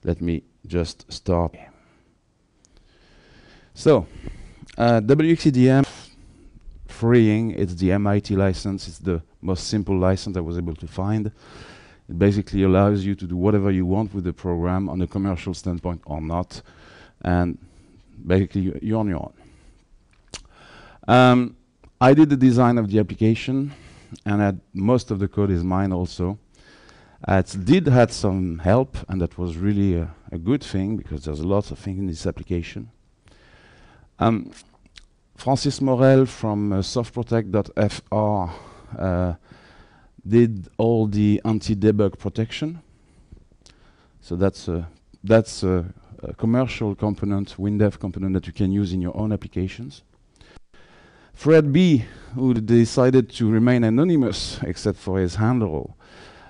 Let me just start. So, WxEDM freeing, it's the MIT license. It's the most simple license I was able to find. It basically allows you to do whatever you want with the program on a commercial standpoint or not. And basically, you're on your own. I did the design of the application, and most of the code is mine also. It did have some help, and that was really a good thing, because there's lots of things in this application. Francis Morel from softprotect.fr did all the anti-debug protection. So that's a commercial component, WinDev component that you can use in your own applications. Fred B, who decided to remain anonymous except for his handle,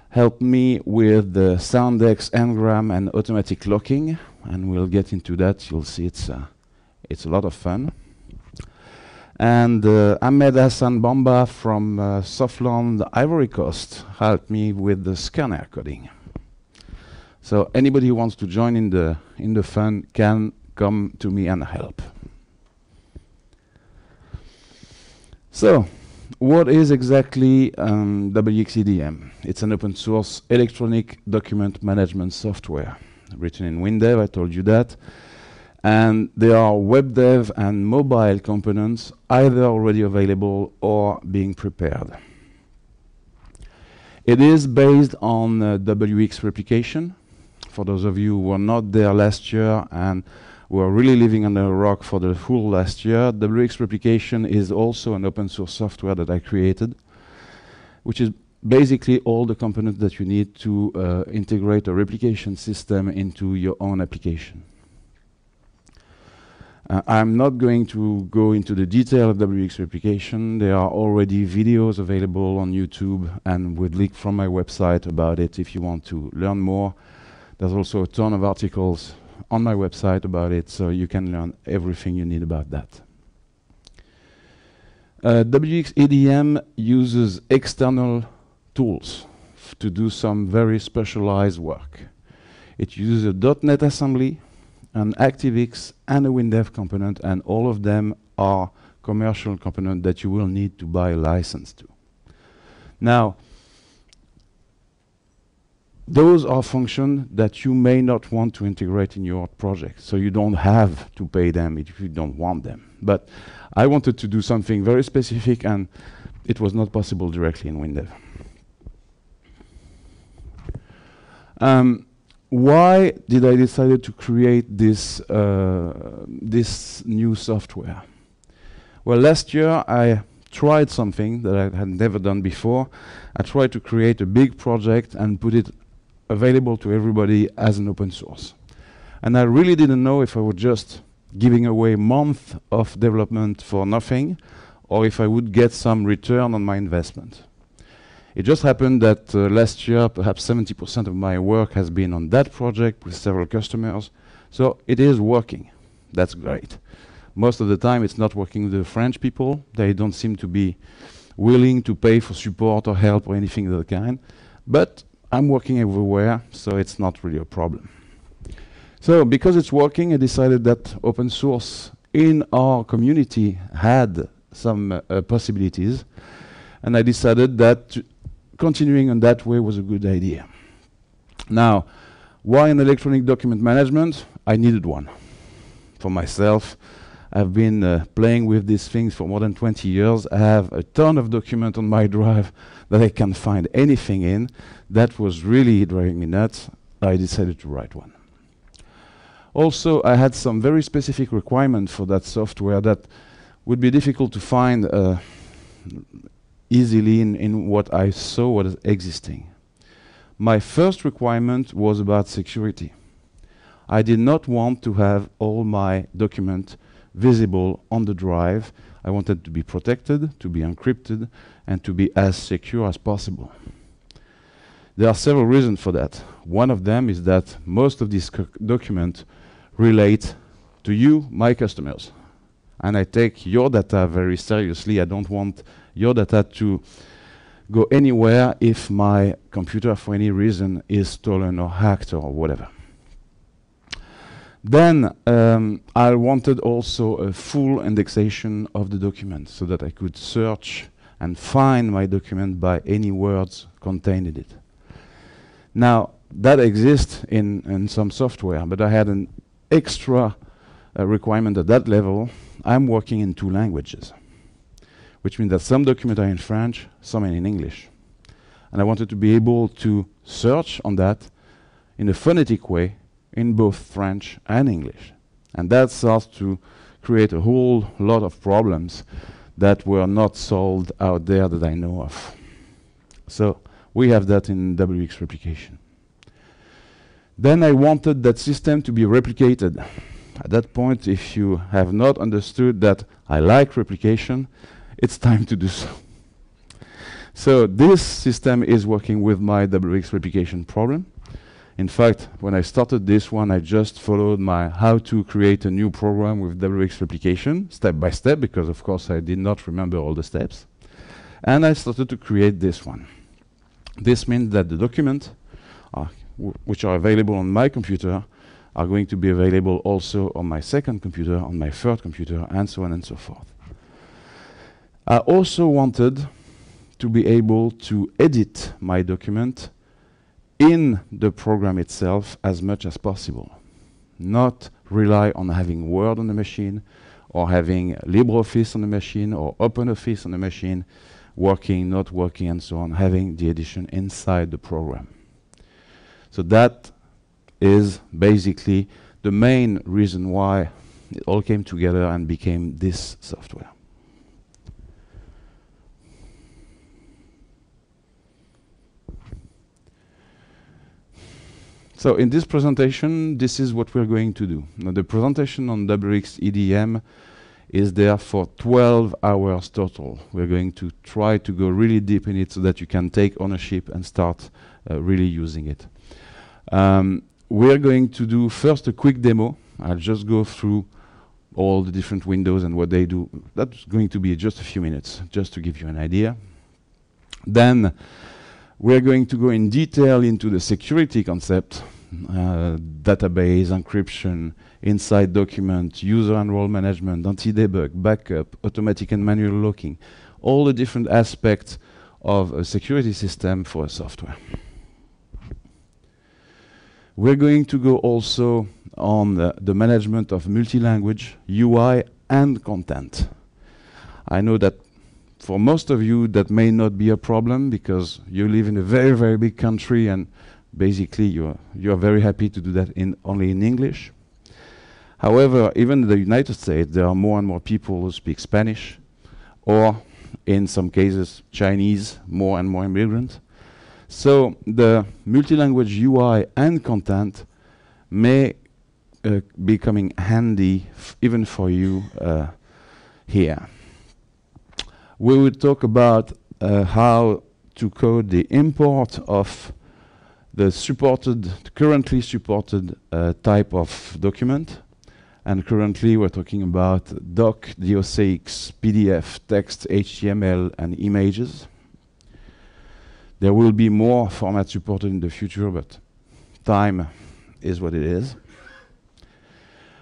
helped me with the Soundex engram and automatic locking, and we'll get into that. You'll see it's a lot of fun. And Ahmed Hassan Bamba from Softland, Ivory Coast, helped me with the scanner coding. So anybody who wants to join in the fun can come to me and help. So, what is exactly WxEDM? It's an open source electronic document management software written in WinDev, I told you that. And there are web dev and mobile components either already available or being prepared. It is based on WXReplication. For those of you who were not there last year and were really living under a rock for the full last year, WXReplication is also an open source software that I created, which is basically all the components that you need to integrate a replication system into your own application. I'm not going to go into the detail of WXReplication. There are already videos available on YouTube and with link from my website about it if you want to learn more. There's also a ton of articles on my website about it, so you can learn everything you need about that. WxEDM uses external tools to do some very specialized work. It uses a .NET assembly, an ActiveX, and a WinDev component, and all of them are commercial components that you will need to buy a license to. Now, those are functions that you may not want to integrate in your project, so you don't have to pay them if you don't want them. But I wanted to do something very specific, and it was not possible directly in WinDev. Why did I decide to create this new software? Well, last year I tried something that I had never done before. I tried to create a big project and put it available to everybody as an open source. And I really didn't know if I was just giving away months of development for nothing, or if I would get some return on my investment. It just happened that last year, perhaps 70% of my work has been on that project with several customers. So it is working. That's great. Most of the time, it's not working with the French people. They don't seem to be willing to pay for support or help or anything of the kind. But I'm working everywhere, so it's not really a problem. So because it's working, I decided that open source in our community had some possibilities. And I decided that continuing on that way was a good idea. Now, why an electronic document management? I needed one for myself. I've been playing with these things for more than 20 years. I have a ton of documents on my drive that I can find anything in. That was really driving me nuts. I decided to write one. Also, I had some very specific requirements for that software that would be difficult to find easily in what I saw was existing. My first requirement was about security. I did not want to have all my documents visible on the drive. I wanted to be protected, to be encrypted, and to be as secure as possible. There are several reasons for that. One of them is that most of these documents relate to you, my customers. And I take your data very seriously. I don't want your data to go anywhere if my computer, for any reason, is stolen or hacked or whatever. Then I wanted also a full indexation of the document so that I could search and find my document by any words contained in it. Now, that exists in some software, but I had an extra requirement at that level. I'm working in 2 languages, which means that some documents are in French, some are in English. And I wanted to be able to search on that in a phonetic way in both French and English. And that starts to create a whole lot of problems that were not solved out there that I know of. So we have that in WXReplication. Then I wanted that system to be replicated. At that point, if you have not understood that I like replication, it's time to do so. So this system is working with my WXReplication problem. In fact, when I started this one, I just followed my how to create a new program with WXReplication step by step, because of course I did not remember all the steps. And I started to create this one. This means that the documents which are available on my computer are going to be available also on my second computer, on my third computer, and so on and so forth. I also wanted to be able to edit my document in the program itself as much as possible. Not rely on having Word on the machine, or having LibreOffice on the machine, or OpenOffice on the machine, working, not working, and so on, having the edition inside the program. So that is basically the main reason why it all came together and became this software. So in this presentation, this is what we're going to do. Now, the presentation on WxEDM is there for 12 hours total. We're going to try to go really deep in it so that you can take ownership and start really using it. We're going to do first a quick demo. I'll just go through all the different windows and what they do. That's going to be just a few minutes, just to give you an idea. Then we're going to go in detail into the security concept, database, encryption, inside document, user and role management, anti-debug, backup, automatic and manual locking, all the different aspects of a security system for a software. We're going to go also on the management of multi-language, UI, and content. I know that for most of you that may not be a problem because you live in a very, very big country and basically you're very happy to do that only in English. However, even in the United States, there are more and more people who speak Spanish, or in some cases Chinese, more and more immigrants. So the multi-language UI and content may be coming handy even for you here. We will talk about how to code the import of the currently supported type of document. And currently we're talking about doc, DOCX, PDF, text, HTML, and images. There will be more formats supported in the future, but time is what it is.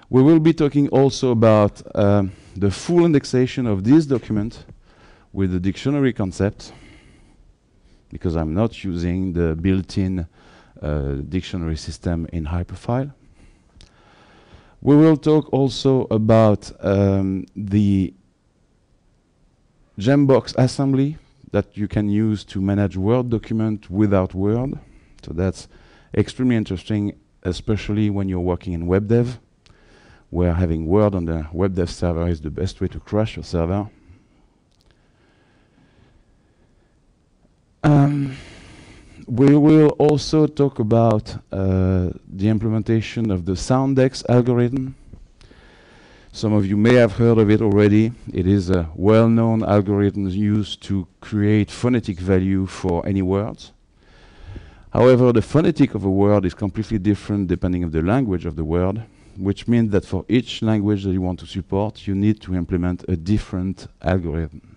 We will be talking also about the full indexation of this document with the dictionary concept, because I'm not using the built-in dictionary system in Hyperfile. We will talk also about the Gembox assembly that you can use to manage Word document without Word. So that's extremely interesting, especially when you're working in WebDev, where having Word on the WebDev server is the best way to crash your server. We will also talk about the implementation of the Soundex algorithm. Some of you may have heard of it already. It is a well-known algorithm used to create phonetic value for any words. However, the phonetic of a word is completely different depending on the language of the word, which means that for each language that you want to support, you need to implement a different algorithm.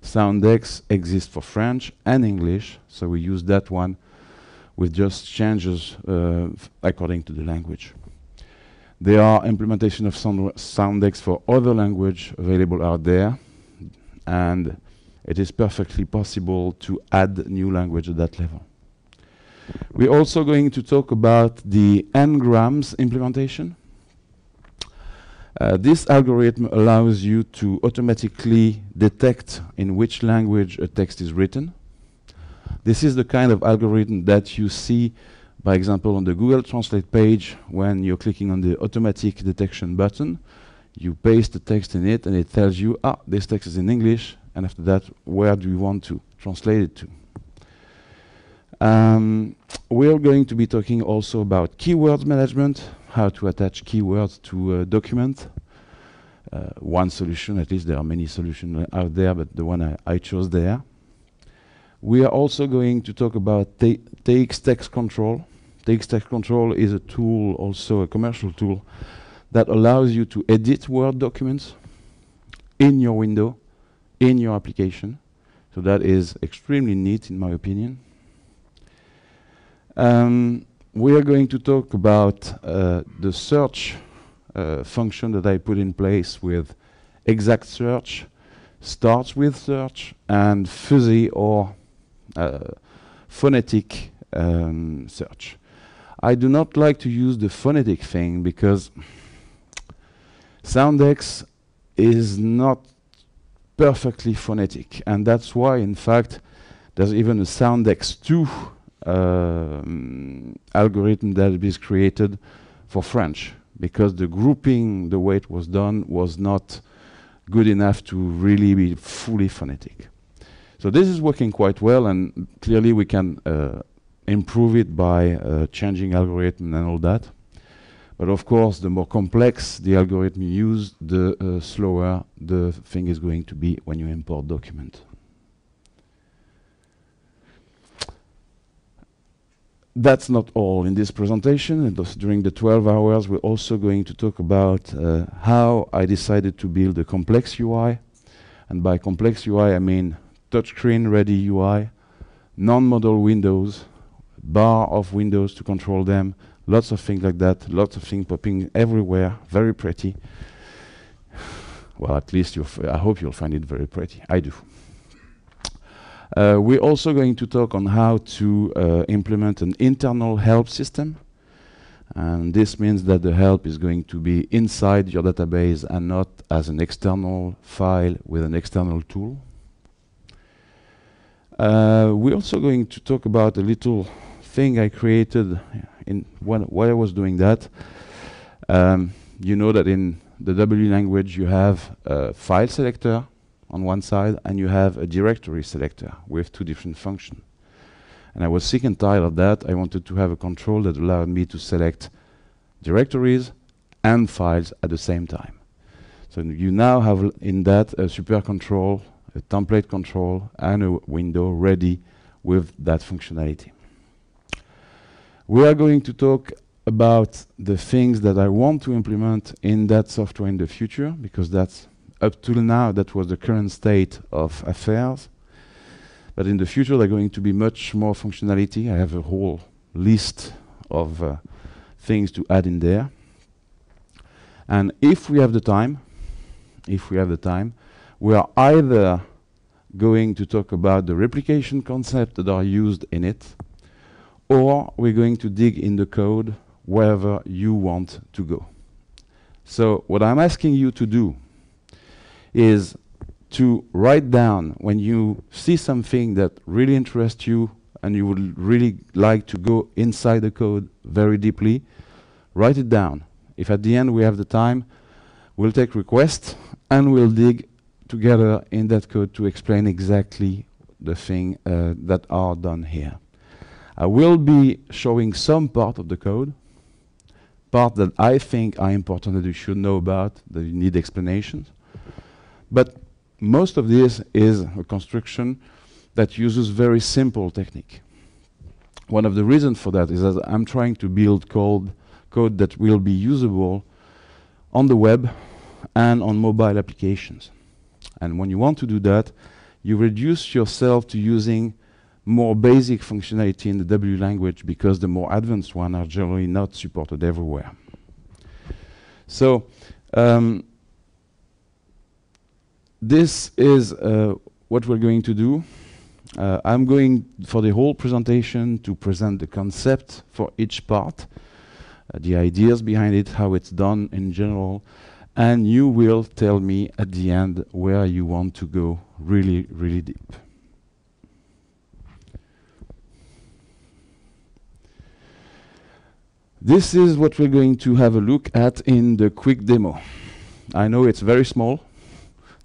Soundex exists for French and English, so we use that one with just changes according to the language. There are implementation of Soundex for other language available out there, and it is perfectly possible to add new language at that level. We're also going to talk about the n-grams implementation. This algorithm allows you to automatically detect in which language a text is written. This is the kind of algorithm that you see, by example, on the Google Translate page when you're clicking on the automatic detection button. You paste the text in it and it tells you, ah, this text is in English, and after that, where do you want to translate it to? We're going to be talking also about keywords management, how to attach keywords to a document. One solution, at least there are many solutions out there, but the one I chose there. We are also going to talk about TX text control. TX text control is a tool, also a commercial tool, that allows you to edit Word documents in your window, in your application. So that is extremely neat, in my opinion. We are going to talk about the search function that I put in place with exact search, starts with search, and fuzzy or phonetic search. I do not like to use the phonetic thing because Soundex is not perfectly phonetic, and that's why, in fact, there's even a Soundex 2 algorithm that is created for French, because the grouping, the way it was done, was not good enough to really be fully phonetic. So this is working quite well, and clearly we can improve it by changing algorithm and all that. But of course, the more complex the algorithm you use, the slower the thing is going to be when you import document. That's not all in this presentation. During the 12 hours, we're also going to talk about how I decided to build a complex UI. And by complex UI, I mean touchscreen-ready UI, non-modal windows, bar of windows to control them, lots of things like that, lots of things popping everywhere, very pretty. Well, at least I hope you'll find it very pretty. I do. We're also going to talk on how to implement an internal help system. And this means that the help is going to be inside your database and not as an external file with an external tool. We're also going to talk about a little thing I created while I was doing that. You know that in the W language you have a file selector on one side and you have a directory selector with two different functions. And I was sick and tired of that. I wanted to have a control that allowed me to select directories and files at the same time. So you now have in that a super control, a template control, and a window ready with that functionality. We are going to talk about the things that I want to implement in that software in the future, because that's up till now, that was the current state of affairs. But in the future, there's going to be much more functionality. I have a whole list of things to add in there. And if we have the time, we are either going to talk about the replication concepts that are used in it, or we're going to dig in the code wherever you want to go. So what I'm asking you to do is to write down when you see something that really interests you and you would really like to go inside the code very deeply, write it down. If at the end we have the time, we'll take requests and we'll dig together in that code to explain exactly the thing that are done here. I will be showing some part of the code, part that I think are important that you should know about, that you need explanations. But most of this is a construction that uses very simple technique. One of the reasons for that is that I'm trying to build code that will be usable on the web and on mobile applications. And when you want to do that, you reduce yourself to using more basic functionality in the W language, because the more advanced ones are generally not supported everywhere. So this is what we're going to do. I'm going for the whole presentation to present the concept for each part, the ideas behind it, how it's done in general, and you will tell me at the end where you want to go really, really deep. This is what we're going to have a look at in the quick demo. I know it's very small.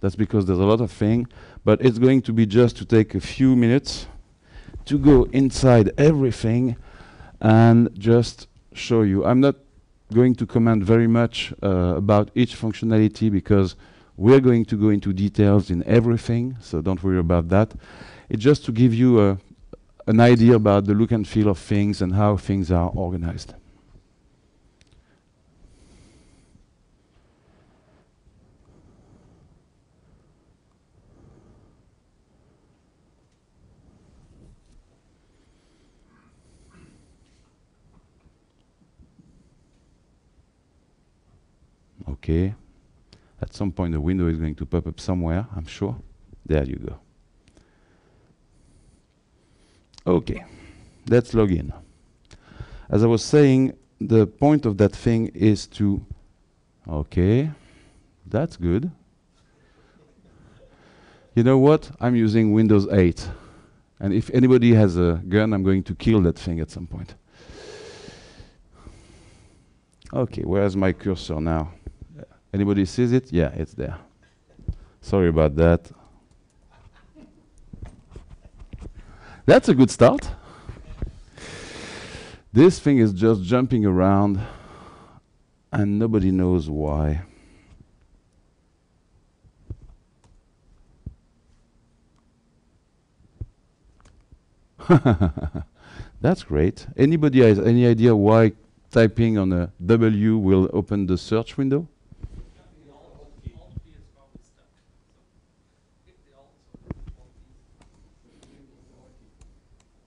That's because there's a lot of things, but it's going to be just to take a few minutes to go inside everything and just show you. I'm not going to comment very much about each functionality because we're going to go into details in everything, so don't worry about that. It's just to give you an idea about the look and feel of things and how things are organized. Okay, at some point the window is going to pop up somewhere, I'm sure. There you go. Okay, let's log in. As I was saying, the point of that thing is to... Okay, that's good. You know what? I'm using Windows 8. And if anybody has a gun, I'm going to kill that thing at some point. Okay, where's my cursor now? Anybody sees it? Yeah, it's there. Sorry about that. That's a good start. This thing is just jumping around and nobody knows why. That's great. Anybody has any idea why typing on a W will open the search window?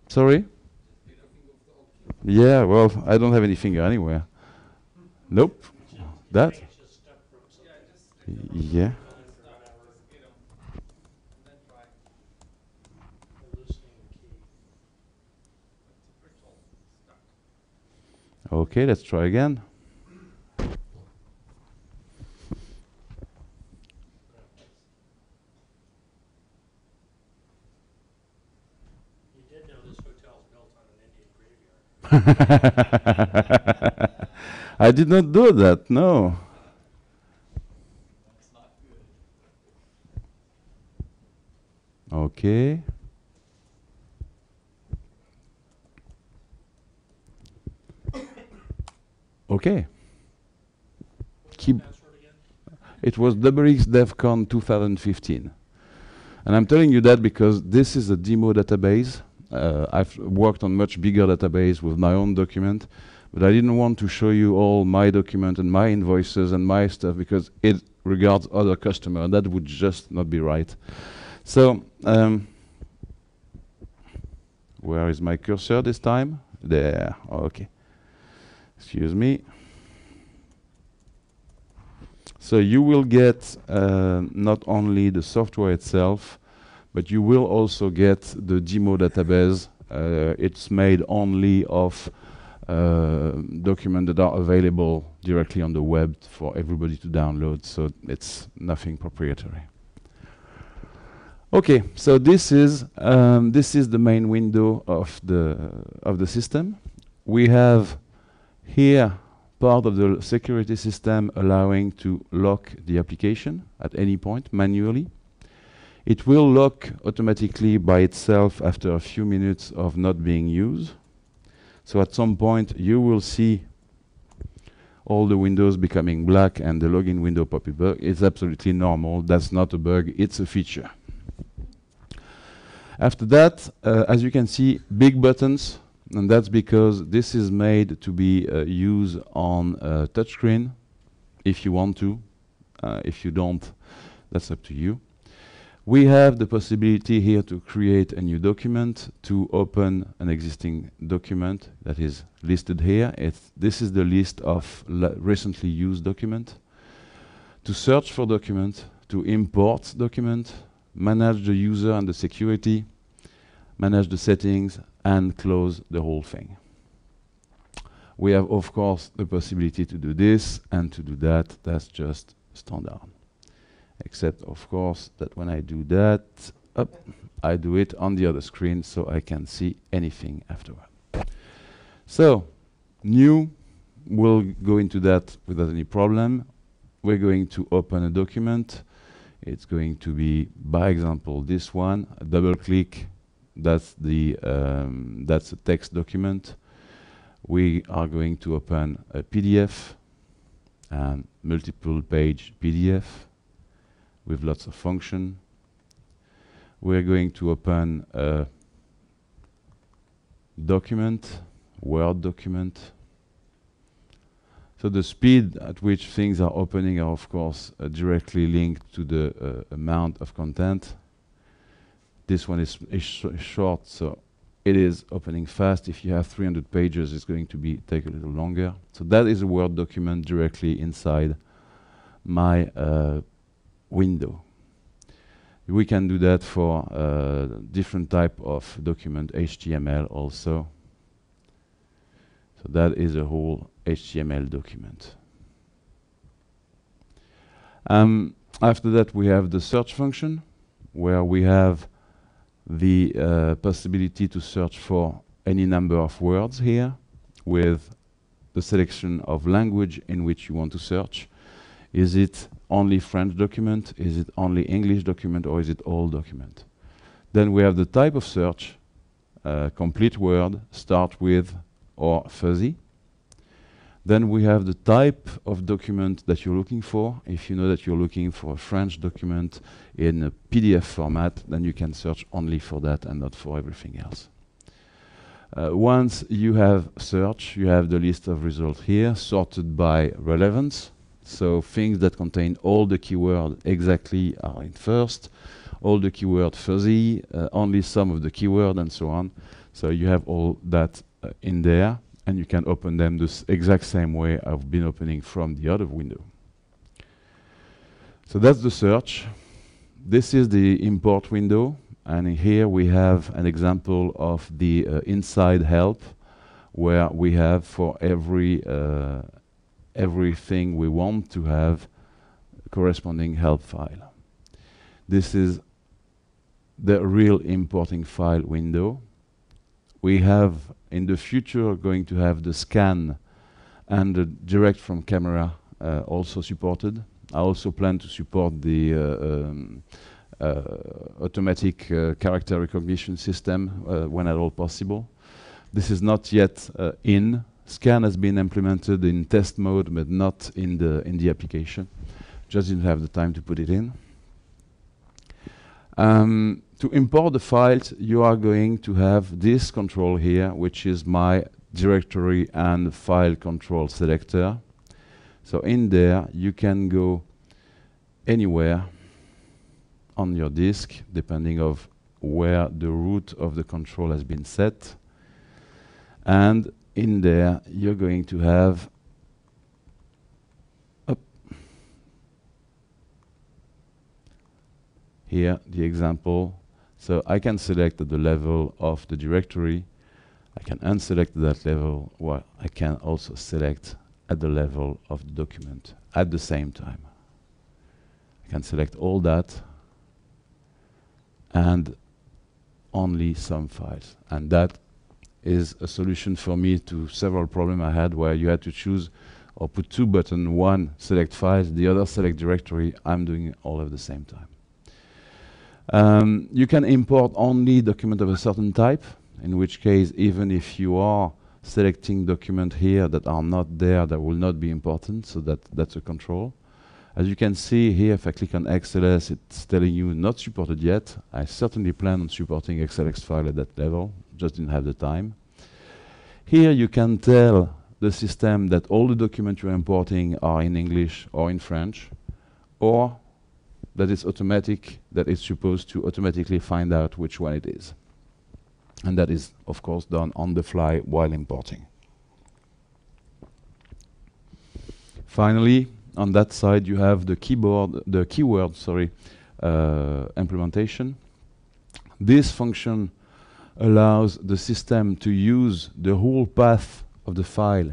Sorry? Yeah, well, I don't have any finger anywhere. Nope. That? Yeah. Okay, let's try again. I did not do that, no. Okay. Okay. It was WXDevCon 2015. And I'm telling you that because this is a demo database. I've worked on much bigger database with my own document, but I didn't want to show you all my document and my invoices and my stuff because it regards other customers, and that would just not be right. So, where is my cursor this time? There, okay. Excuse me. So you will get not only the software itself, but you will also get the demo database. It's made only of documents that are available directly on the web for everybody to download, so it's nothing proprietary. Okay, so this is the main window of the system. We have here part of the security system allowing to lock the application at any point manually. It will lock automatically by itself after a few minutes of not being used. So at some point you will see all the windows becoming black and the login window popping up. It's absolutely normal. That's not a bug, it's a feature. After that, as you can see, big buttons, and that's because this is made to be used on a touchscreen if you want to. If you don't, that's up to you. We have the possibility here to create a new document, to open an existing document that is listed here. This is the list of recently used document. To search for document, to import document, manage the user and the security, manage the settings, and close the whole thing. We have, of course, the possibility to do this and to do that. That's just standard. Except, of course, that when I do that, I do it on the other screen so I can see anything afterward. So, new, we'll go into that without any problem. We're going to open a document. It's going to be, by example, this one. A double click. That's a text document. We are going to open a PDF and multiple page PDF with lots of function. We're going to open a document, Word document. So the speed at which things are opening are, of course, directly linked to the amount of content. This one is short, so it is opening fast. If you have 300 pages, it's going to take a little longer. So that is a Word document directly inside my window. We can do that for different type of document, HTML also. So that is a whole HTML document. After that, we have the search function, where we have the possibility to search for any number of words here with the selection of language in which you want to search. Is it only French document? Is it only English document? Or is it all document? Then we have the type of search, complete word, start with, or fuzzy. Then we have the type of document that you're looking for. If you know that you're looking for a French document in a PDF format, then you can search only for that and not for everything else. Once you have search, you have the list of results here, sorted by relevance. So things that contain all the keywords exactly are in first, all the keyword fuzzy, only some of the keyword, and so on. So you have all that in there, and you can open them the exact same way I've been opening from the other window. So that's the search. This is the import window, and here we have an example of the inside help, where we have for everything we want to have corresponding help file. This is the real importing file window. We have in the future going to have the scan and the direct from camera also supported. I also plan to support the automatic character recognition system when at all possible. This is not yet in. Scan has been implemented in test mode, but not in the application. Just didn't have the time to put it in. To import the files, you are going to have this control here, which is my directory and file control selector. So in there, you can go anywhere on your disk, depending of where the root of the control has been set. And in there, you're going to have here the example. So I can select at the level of the directory. I can unselect that level, or I can also select at the level of the document at the same time. I can select all that and only some files. And that is a solution for me to several problems I had where you had to choose or put two buttons, one select files, the other select directory. I'm doing it all at the same time. You can import only document of a certain type, in which case even if you are selecting document here that are not there, that will not be important, so that's a control. As you can see here, if I click on XLS, it's telling you not supported yet. I certainly plan on supporting XLS file at that level, just didn't have the time. Here you can tell the system that all the documents you're importing are in English or in French, or that is automatic, that is supposed to automatically find out which one it is. And that is, of course, done on the fly while importing. Finally, on that side, you have the keyword, implementation. This function allows the system to use the whole path of the file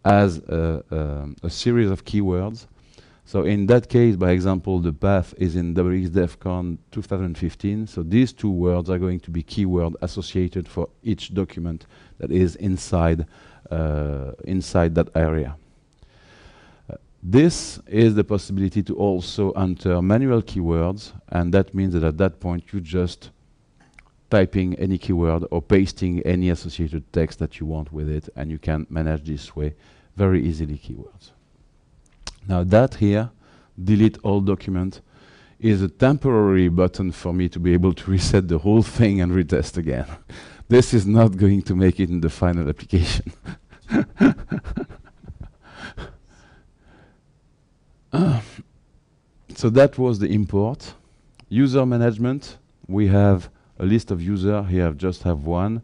as a series of keywords. So in that case, by example, the path is in WXDevCon 2015. So these two words are going to be keyword associated for each document that is inside that area. This is the possibility to also enter manual keywords, and that means that at that point you just typing any keyword or pasting any associated text that you want with it, and you can manage this way very easily keywords. Now that here, delete all document, is a temporary button for me to be able to reset the whole thing and retest again. This is not going to make it in the final application. So that was the import. User management, we have a list of users. Here I just have one.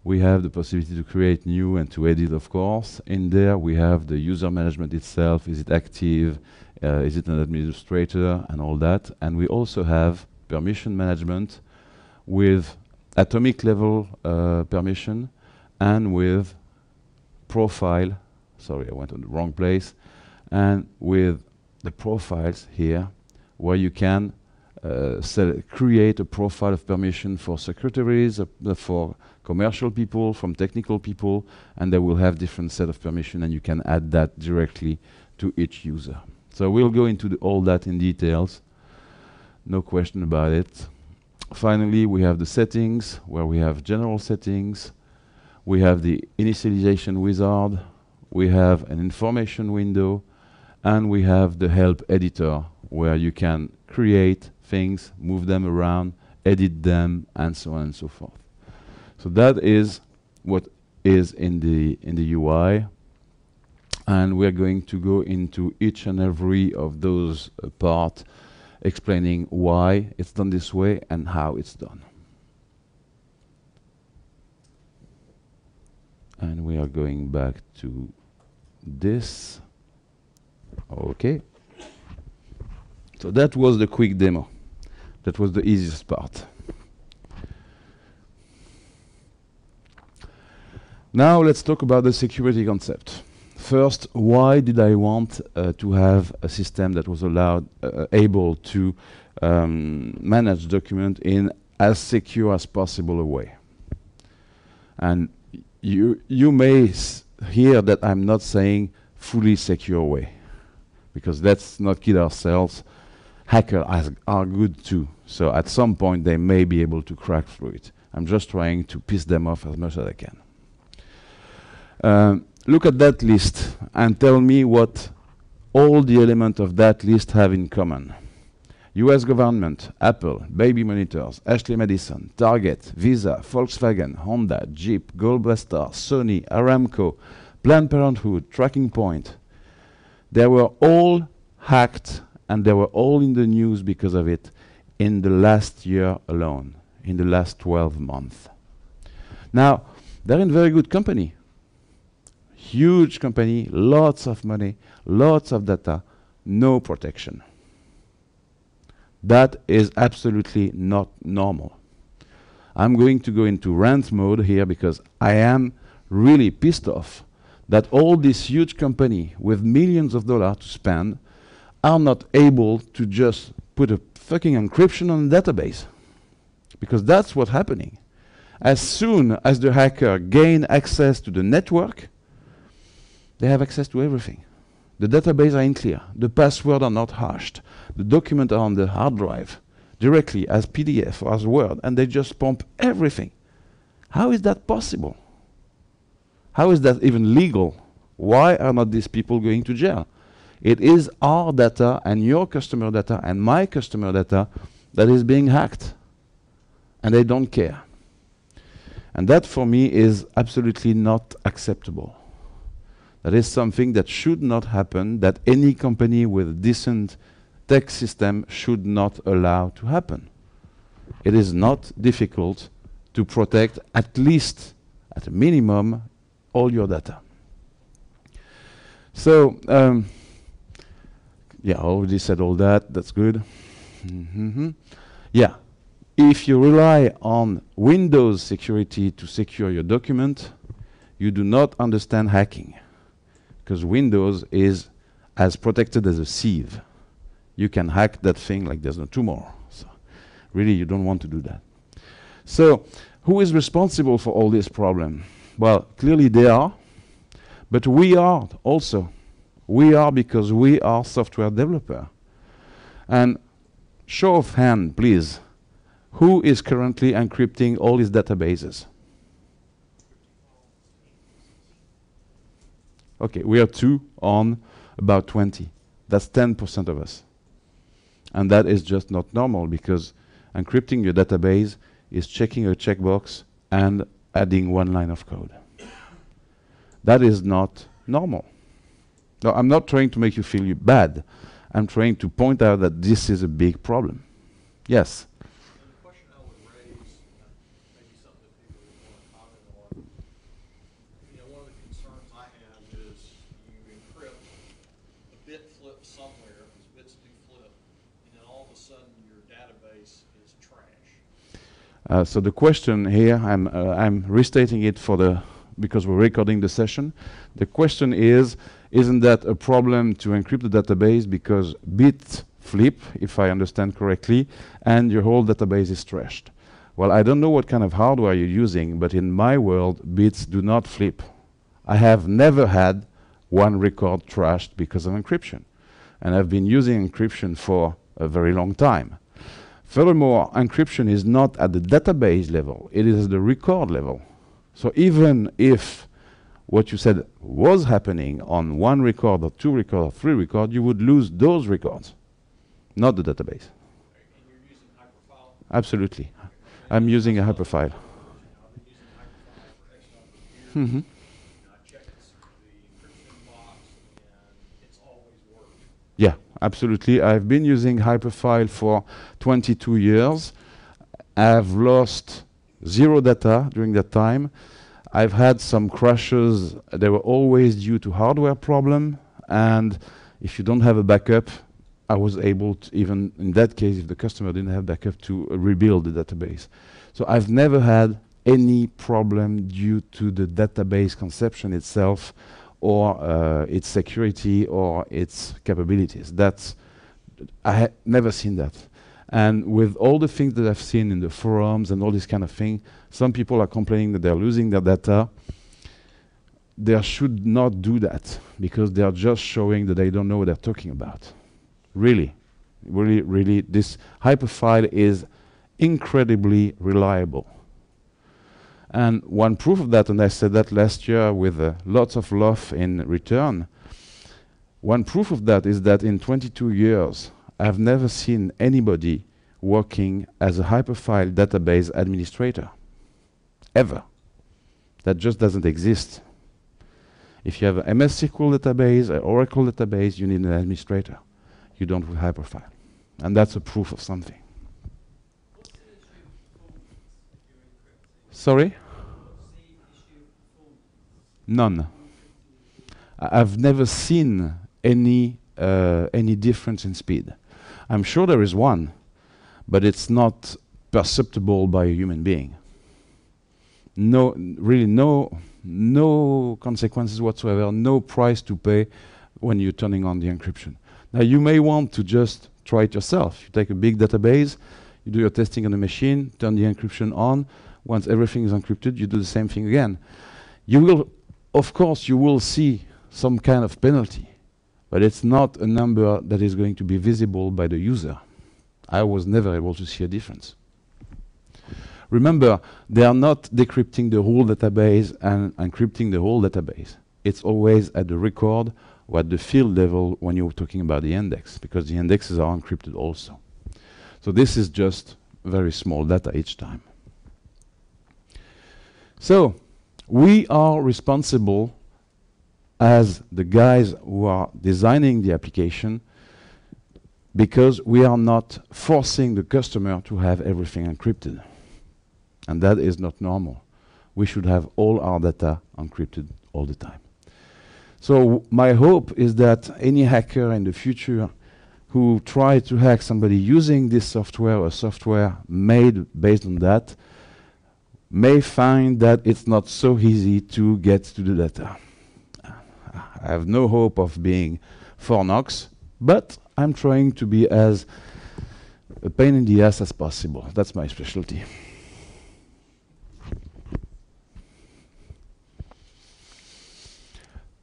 We have the possibility to create new and to edit, of course. In there we have the user management itself. Is it active? Is it an administrator? And all that. And we also have permission management with atomic level permission and with profile. Sorry, I went on the wrong place. And with the profiles here, where you can create a profile of permission for secretaries, for commercial people, from technical people, and they will have different set of permission, and you can add that directly to each user. So we'll go into all that in details. No question about it. Finally, we have the settings, where we have general settings. We have the initialization wizard. We have an information window. And we have the help editor, where you can create things, move them around, edit them, and so on and so forth. So that is what is in the UI. And we're going to go into each and every of those parts, explaining why it's done this way and how it's done. And we are going back to this. Okay. So that was the quick demo. That was the easiest part. Now let's talk about the security concept. First, why did I want to have a system that was able to manage document in as secure as possible a way? And you may hear that I'm not saying fully secure way, because let's not kid ourselves. Hackers are good too. So at some point they may be able to crack through it. I'm just trying to piss them off as much as I can. Look at that list and tell me what all the elements of that list have in common. US government, Apple, Baby Monitors, Ashley Madison, Target, Visa, Volkswagen, Honda, Jeep, Goldbuster, Sony, Aramco, Planned Parenthood, Tracking Point. They were all hacked, and they were all in the news because of it in the last year alone, in the last 12 months. Now, they're in very good company. Huge company, lots of money, lots of data, no protection. That is absolutely not normal. I'm going to go into rant mode here because I am really pissed off that all this huge company with millions of dollars to spend are not able to just put a fucking encryption on the database. Because that's what's happening. As soon as the hacker gain access to the network, they have access to everything. The database are unclear. The passwords are not hashed. The documents are on the hard drive directly as PDF or as Word, and they just pump everything. How is that possible? How is that even legal? Why are not these people going to jail? It is our data and your customer data and my customer data that is being hacked. And they don't care. And that for me is absolutely not acceptable. That is something that should not happen, that any company with decent text system should not allow to happen. It is not difficult to protect, at least at a minimum, all your data. So, yeah, I already said all that. That's good. Yeah, if you rely on Windows security to secure your document, you do not understand hacking, because Windows is as protected as a sieve. You can hack that thing like there's no tomorrow. So really, you don't want to do that. So who is responsible for all this problem? Well, clearly they are, but we are also. We are, because we are software developer. And show of hand, please. Who is currently encrypting all these databases? Okay, we are 2 on about 20. That's 10% of us. And that is just not normal, because encrypting your database is checking a checkbox and adding 1 line of code. That is not normal. No, I'm not trying to make you feel bad. I'm trying to point out that this is a big problem. Yes? And the question I would raise, maybe something that people would want to comment on, one of the concerns I have is you encrypt, a bit flips somewhere, because bits do flip, and then all of a sudden your database is trash. So the question here, I'm restating it because we're recording the session. The question is, isn't that a problem to encrypt the database because bits flip, if I understand correctly, and your whole database is trashed? Well, I don't know what kind of hardware you're using, but in my world, bits do not flip. I have never had one record trashed because of encryption. And I've been using encryption for a very long time. Furthermore, encryption is not at the database level, it is at the record level. So even if what you said was happening on 1 record or 2 record or 3 record, you would lose those records, not the database. And you're using hyperfile? Absolutely. I'm using a hyperfile. I've been using hyperfile for X number of years. I checked the encryption box, and it's always worked. Yeah, absolutely. I've been using hyperfile for 22 years. I've lost 0 data during that time. I've had some crashes. They were always due to hardware problem, and if you don't have a backup, I was able to, even in that case, if the customer didn't have backup, to rebuild the database. So I've never had any problem due to the database conception itself, or its security, or its capabilities. I had never seen that. And with all the things that I've seen in the forums and all this kind of thing, some people are complaining that they're losing their data. They should not do that, because they are just showing that they don't know what they're talking about. Really, really, really, this hyperfile is incredibly reliable. And one proof of that, and I said that last year with lots of love in return, one proof of that is that in 22 years, I've never seen anybody working as a hyperfile database administrator, ever. That just doesn't exist. If you have an MS SQL database, an Oracle database, you need an administrator. You don't with hyperfile. And that's a proof of something. What's the issue of performance if you're encrypting? Sorry? What's the issue of performance? None. I've never seen any difference in speed. I'm sure there is one, but it's not perceptible by a human being. No, really no consequences whatsoever, no price to pay when you're turning on the encryption. Now you may want to just try it yourself. You take a big database, you do your testing on the machine, turn the encryption on. Once everything is encrypted, you do the same thing again. You will, of course, you will see some kind of penalty, but it's not a number that is going to be visible by the user. I was never able to see a difference. Remember, they are not decrypting the whole database and encrypting the whole database. It's always at the record or at the field level when you're talking about the index, because the indexes are encrypted also. So this is just very small data each time. So we are responsible as the guys who are designing the application because we are not forcing the customer to have everything encrypted. And that is not normal. We should have all our data encrypted all the time. So my hope is that any hacker in the future who try to hack somebody using this software or software made based on that may find that it's not so easy to get to the data. I have no hope of being Fornox, but I'm trying to be as a pain in the ass as possible. That's my specialty.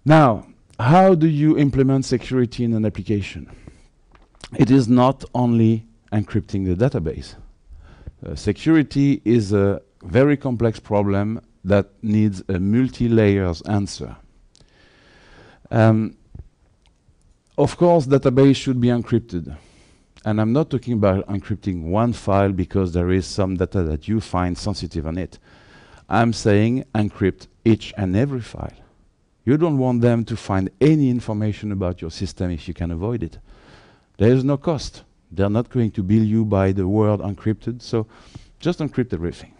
Now, how do you implement security in an application? It is not only encrypting the database. Security is a very complex problem that needs a multi-layers answer. Of course, database should be encrypted. And I'm not talking about encrypting one file because there is some data that you find sensitive on it. I'm saying encrypt each and every file. You don't want them to find any information about your system if you can avoid it. There is no cost. They're not going to bill you by the word encrypted, so just encrypt everything.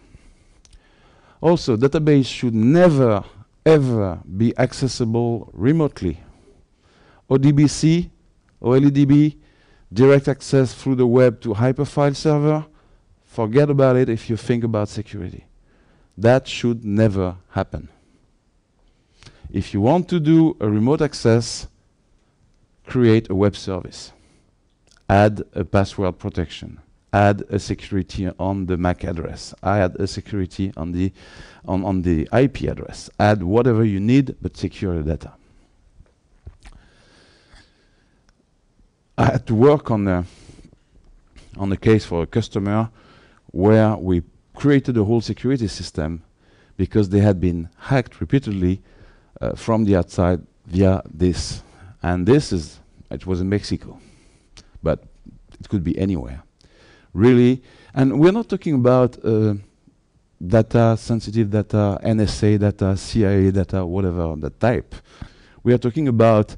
Also, database should never, ever be accessible remotely. ODBC, OLEDB, direct access through the web to hyperfile server, forget about it if you think about security. That should never happen. If you want to do a remote access, create a web service. Add a password protection. Add a security on the MAC address. Add a security on the IP address. Add whatever you need, but secure the data. I had to work on a case for a customer where we created a whole security system because they had been hacked repeatedly from the outside via this. And it was in Mexico, but it could be anywhere. Really, and we're not talking about data, sensitive data, NSA data, CIA data, whatever the type. We are talking about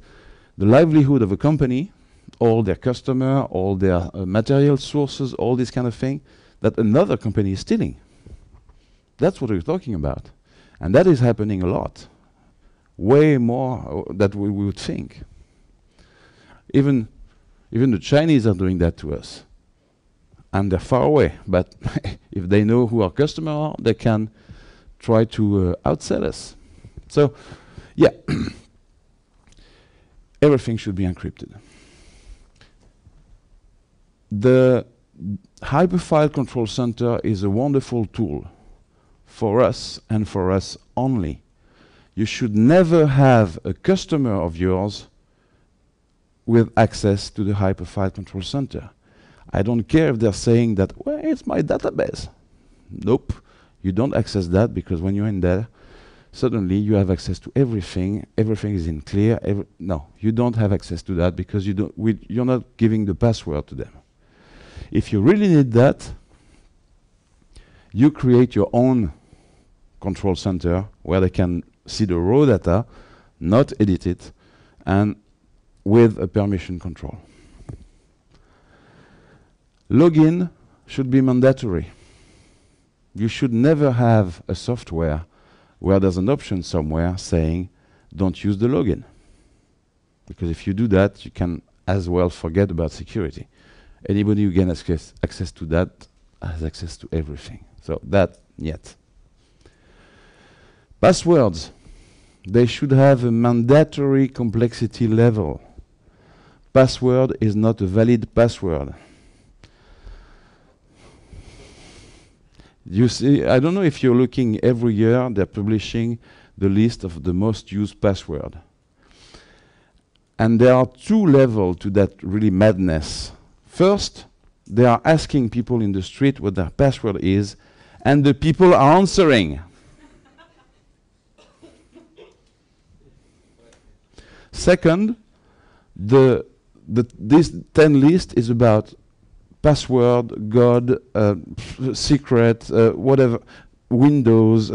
the livelihood of a company, all their customer, all their material sources, all this kind of thing that another company is stealing. That's what we're talking about. And that is happening a lot. Way more than we would think. Even the Chinese are doing that to us. And they're far away. But if they know who our customers are, they can try to outsell us. So, yeah, everything should be encrypted. The Hyperfile Control Center is a wonderful tool for us and for us only. You should never have a customer of yours with access to the Hyperfile Control Center. I don't care if they're saying that, well, it's my database. Nope, you don't access that because when you're in there, suddenly you have access to everything. Everything is in clear. No, you don't have access to that because you're not giving the password to them. If you really need that, you create your own control center where they can see the raw data, not edit it, and with a permission control. Login should be mandatory. You should never have a software where there's an option somewhere saying, don't use the login. Because if you do that, you can as well forget about security. Anybody who gets access to that has access to everything. So that, yet. Passwords. They should have a mandatory complexity level. Password is not a valid password. You see, I don't know if you're looking every year, they're publishing the list of the most used password. And there are two levels to that really madness. First, they are asking people in the street what their password is, and the people are answering. Second, this 10 list is about password, God, secret, whatever, Windows,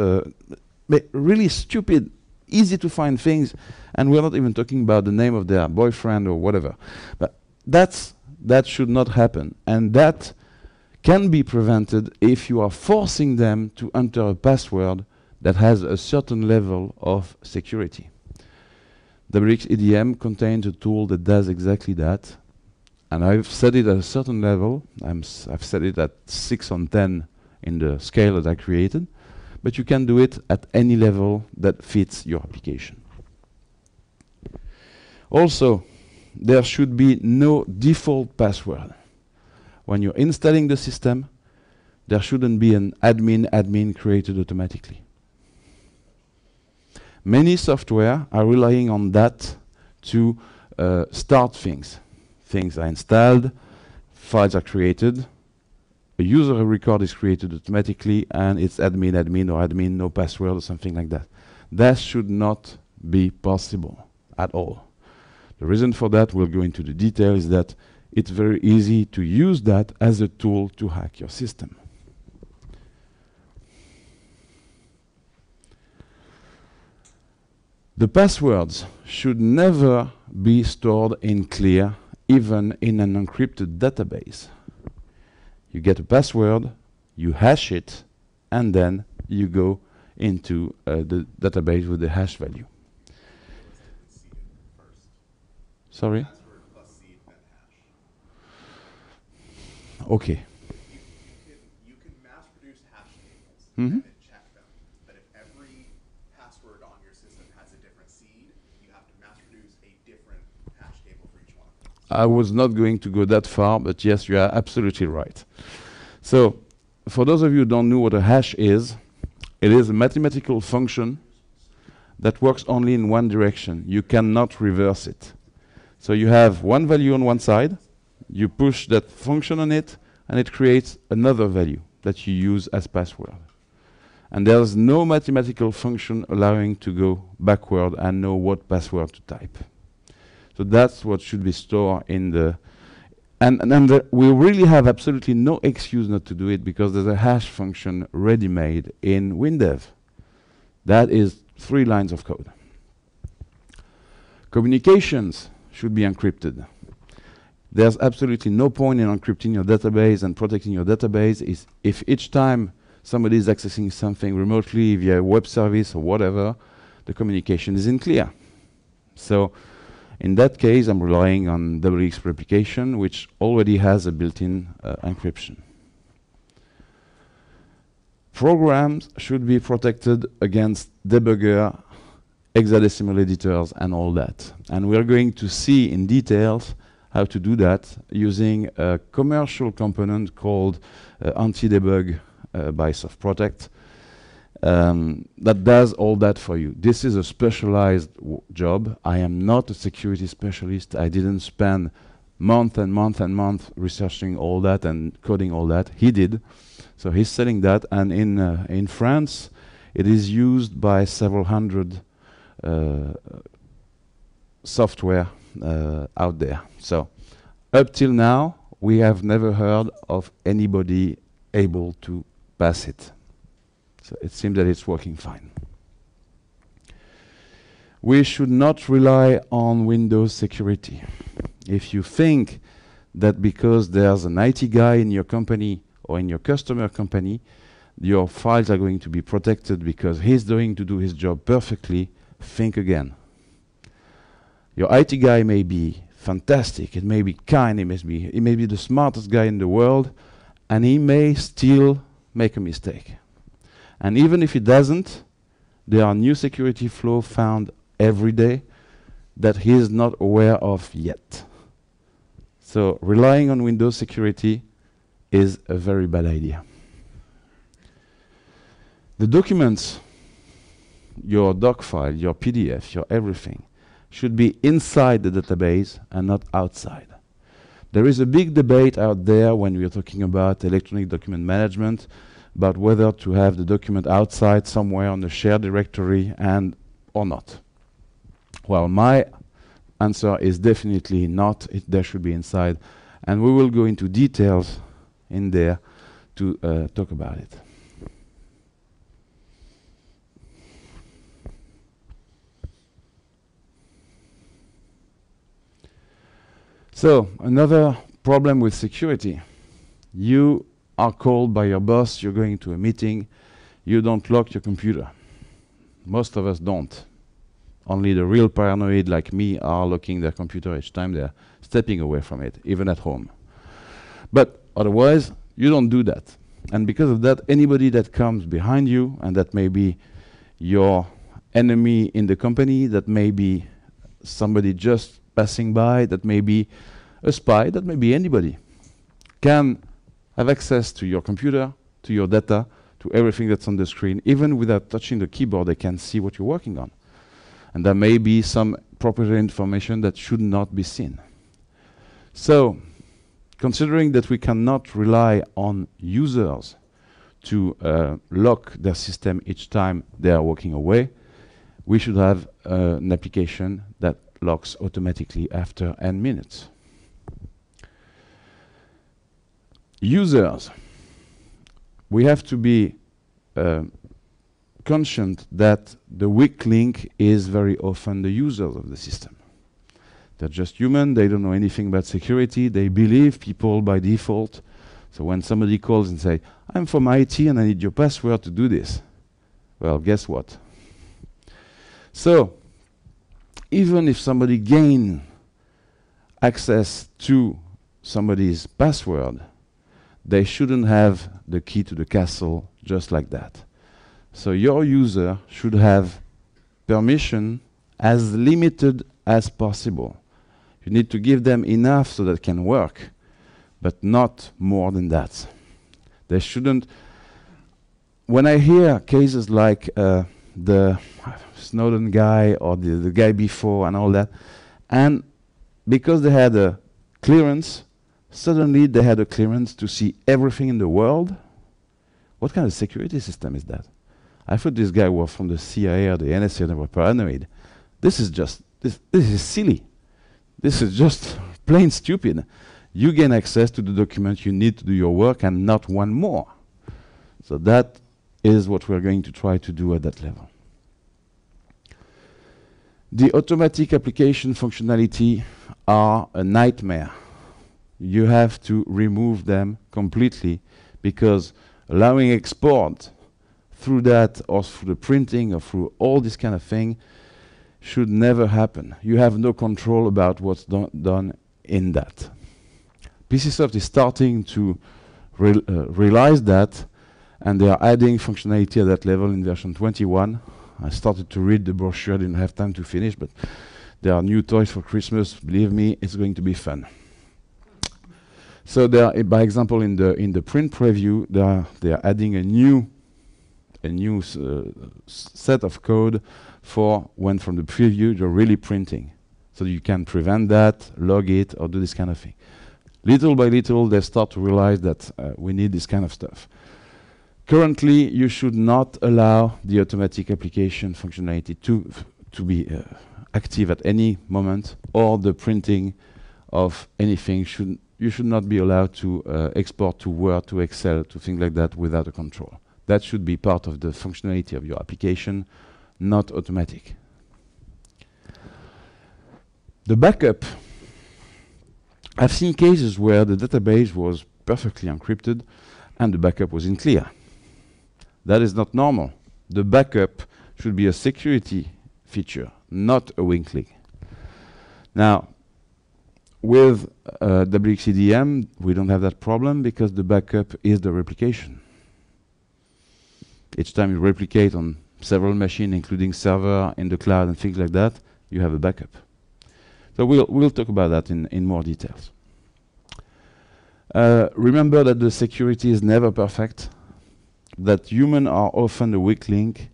really stupid, easy to find things, and we're not even talking about the name of their boyfriend or whatever. But that's that should not happen. And that can be prevented if you are forcing them to enter a password that has a certain level of security. WxEDM contains a tool that does exactly that. And I've set it at a certain level. I've set it at 6 on 10 in the scale that I created. But you can do it at any level that fits your application. Also, there should be no default password. When you're installing the system, there shouldn't be an admin created automatically. Many software are relying on that to start things. Things are installed, files are created, a user record is created automatically, and it's admin or admin, no password or something like that. That should not be possible at all. The reason for that, we'll go into the detail, is that it's very easy to use that as a tool to hack your system. The passwords should never be stored in clear, even in an encrypted database. You get a password, you hash it, and then you go into the database with the hash value. Sorry? Password plus seed, then hash. Okay. You can mass produce hash tables Mhm. and then check them. But if every password on your system has a different seed, you have to mass produce a different hash table for each one of them. I was not going to go that far, but yes, you are absolutely right. So, for those of you who don't know what a hash is, it is a mathematical function that works only in one direction. You cannot reverse it. So you have one value on one side, you push that function on it, and it creates another value that you use as password. And there's no mathematical function allowing to go backward and know what password to type. So that's what should be stored in the... we really have absolutely no excuse not to do it, because there's a hash function ready-made in WinDev. That is 3 lines of code. Communications should be encrypted. There's absolutely no point in encrypting your database and protecting your database if each time somebody is accessing something remotely via a web service or whatever, the communication is in clear. So in that case, I'm relying on WXReplication, which already has a built-in encryption. Programs should be protected against debugger, hexadecimal editors, and all that. And we're going to see in details how to do that using a commercial component called anti-debug by SoftProtect that does all that for you. This is a specialized job. I am not a security specialist. I didn't spend month and month and month researching all that and coding all that. He did. So he's selling that, and in France, it is used by several hundred software out there. So up till now, we have never heard of anybody able to pass it. So it seems that it's working fine. We should not rely on Windows security. If you think that because there's an IT guy in your company or in your customer company, your files are going to be protected because he's going to do his job perfectly, think again. Your IT guy may be fantastic, it may be kind, he may be the smartest guy in the world, and he may still make a mistake. And even if he doesn't, there are new security flows found every day that he is not aware of yet. So relying on Windows security is a very bad idea. The documents, your doc file, your PDF, your everything, should be inside the database and not outside. There is a big debate out there when we are talking about electronic document management about whether to have the document outside somewhere on the shared directory and or not. Well, my answer is definitely not. There should be inside, and we will go into details in there to talk about it. So another problem with security. You are called by your boss, you're going to a meeting, you don't lock your computer. Most of us don't. Only the real paranoid like me are locking their computer each time they're stepping away from it, even at home. But otherwise, you don't do that. And because of that, anybody that comes behind you, and that may be your enemy in the company, that may be somebody just passing by, that may be a spy, that may be anybody, can have access to your computer, to your data, to everything that's on the screen. Even without touching the keyboard, they can see what you're working on. And there may be some proprietary information that should not be seen. So, considering that we cannot rely on users to lock their system each time they are walking away, we should have an application that locks automatically after n minutes. Users. We have to be conscient that the weak link is very often the users of the system. They're just human, they don't know anything about security, they believe people by default. So when somebody calls and say, I'm from IT and I need your password to do this, well, guess what? So, even if somebody gains access to somebody's password, they shouldn't have the key to the castle just like that. So your user should have permission as limited as possible. You need to give them enough so that it can work, but not more than that. They shouldn't. When I hear cases like the Snowden guy or the guy before and all that, and because they had a clearance, suddenly they had a clearance to see everything in the world. What kind of security system is that? I thought this guy was from the CIA or the NSA and they were paranoid. This is just, this is silly. This is just plain stupid. You gain access to the document you need to do your work and not one more. So that is what we're going to try to do at that level. The automatic application functionality are a nightmare. You have to remove them completely because allowing export through that or through the printing or through all this kind of thing should never happen. You have no control about what's done in that. PCSoft is starting to realize that, and they are adding functionality at that level in version 21. I started to read the brochure, I didn't have time to finish, but there are new toys for Christmas. Believe me, it's going to be fun. So there are, by example, in the print preview, they are adding a new set of code for when from the preview you're really printing. So you can prevent that, log it, or do this kind of thing. Little by little, they start to realize that we need this kind of stuff. Currently, you should not allow the automatic application functionality to be active at any moment, or the printing of anything. You should not be allowed to export to Word, to Excel, to things like that without a control. That should be part of the functionality of your application, not automatic. The backup. I've seen cases where the database was perfectly encrypted and the backup was unclear. That is not normal. The backup should be a security feature, not a weak link. Now, with WxEDM, we don't have that problem because the backup is the replication. Each time you replicate on several machines, including server in the cloud and things like that, you have a backup. So we'll talk about that in more details. Remember that the security is never perfect, that humans are often the weak link,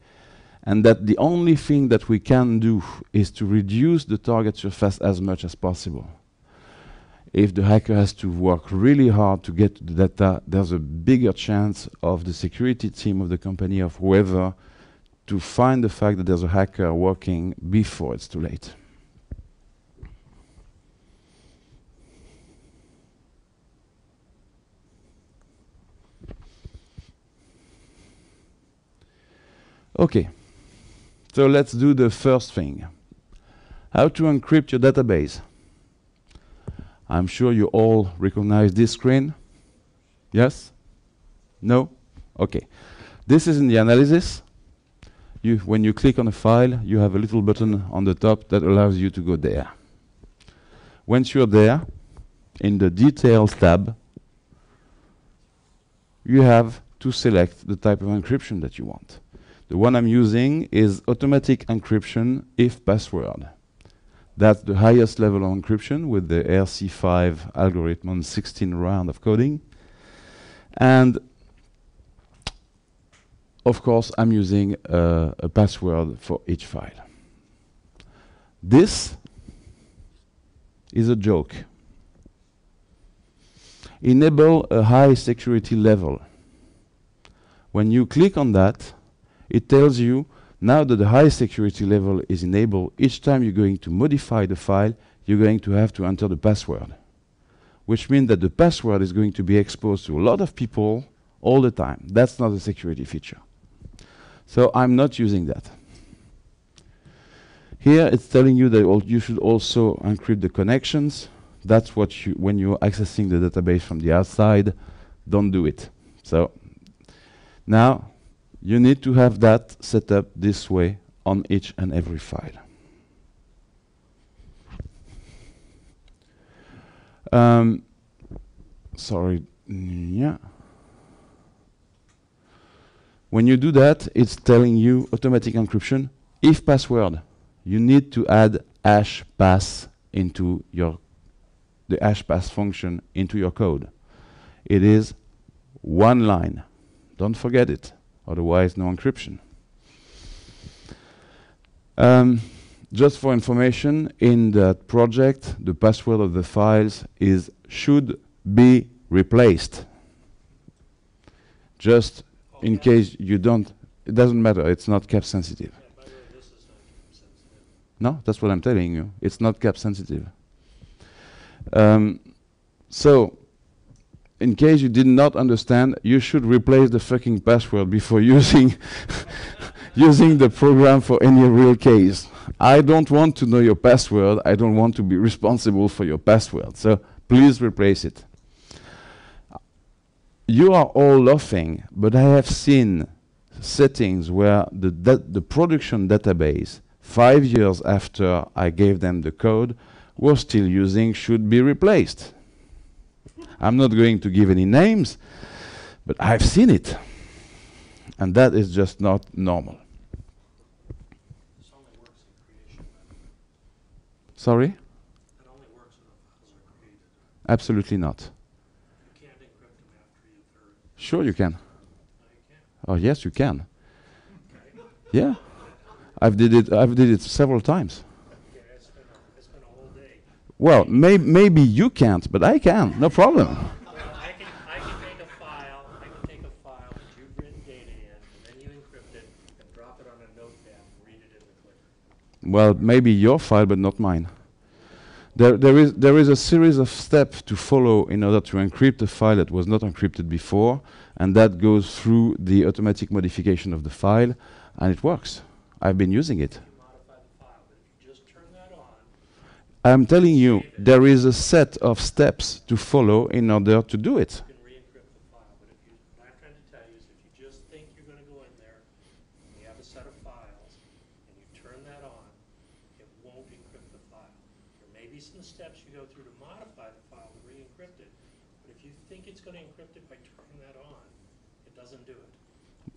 and that the only thing that we can do is to reduce the target surface as much as possible. If the hacker has to work really hard to get to the data, there's a bigger chance of the security team of the company, of whoever, to find the fact that there's a hacker working before it's too late. Okay, so let's do the first thing. How to encrypt your database. I'm sure you all recognize this screen. Yes? No? Okay. This is in the analysis. When you click on a file, you have a little button on the top that allows you to go there. Once you're there, in the Details tab, you have to select the type of encryption that you want. The one I'm using is automatic encryption if password. That's the highest level of encryption with the RC5 algorithm on 16 round of coding. And of course, I'm using a password for each file. This is a joke. Enable a high security level. When you click on that, it tells you now that the high security level is enabled, each time you're going to modify the file, you're going to have to enter the password, which means that the password is going to be exposed to a lot of people all the time. That's not a security feature. So I'm not using that. Here it's telling you that you should also encrypt the connections. That's what when you're accessing the database from the outside, don't do it. So now you need to have that set up this way on each and every file. Sorry, yeah. When you do that, it's telling you automatic encryption. If password, you need to add hash pass into the hash pass function into your code. It is one line. Don't forget it, otherwise no encryption. Just for information, in that project, the password of the files is should be replaced. Just in case you don't, it doesn't matter, it's not cap sensitive. Yeah, by the way, this is not cap sensitive. No, that's what I'm telling you. It's not cap sensitive. So, in case you did not understand, you should replace the fucking password before using using the program for any real case. I don't want to know your password. I don't want to be responsible for your password. So please replace it. You are all laughing, but I have seen settings where the production database, 5 years after I gave them the code, was still using should be replaced. I'm not going to give any names, but I've seen it. And that is just not normal. This only works in creation. Sorry? It only works when the files are created. Absolutely not. You can't encrypt them after you've heard. Sure you can. No, you can't. Oh yes, you can. Okay. Yeah. I've did it several times. Okay, it's been a whole day. Well, maybe you can't, but I can. No problem. Well, I can take a file that you've written data in, and then you encrypt it and drop it on a notepad and read it in the clicker. Well, maybe your file, but not mine. There is a series of steps to follow in order to encrypt a file that was not encrypted before, and that goes through the automatic modification of the file, and it works. I've been using it. You modify the file, but if you just turn that on, I'm telling you, there is a set of steps to follow in order to do it. you can re-encrypt the file. But what I'm trying to tell you is if you just think you're going to go in there, and you have a set of files, and you turn that on, it won't encrypt the file. There may be some steps you go through to modify the file to re-encrypt it, but if you think it's going to encrypt it by turning that on, it doesn't do it.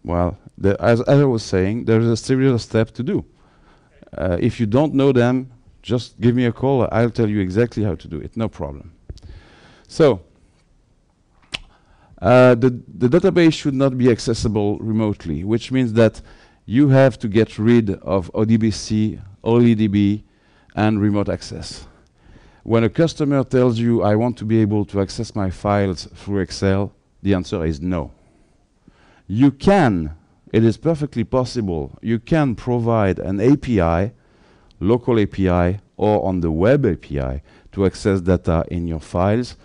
Well, as I was saying, there is a series of steps to do. If you don't know them, just give me a call. I'll tell you exactly how to do it. No problem. So, the database should not be accessible remotely, which means that you have to get rid of ODBC, OLEDB, and remote access. When a customer tells you, I want to be able to access my files through Excel, the answer is no. You can, it is perfectly possible, you can provide an API, local API, or on the web API to access data in your files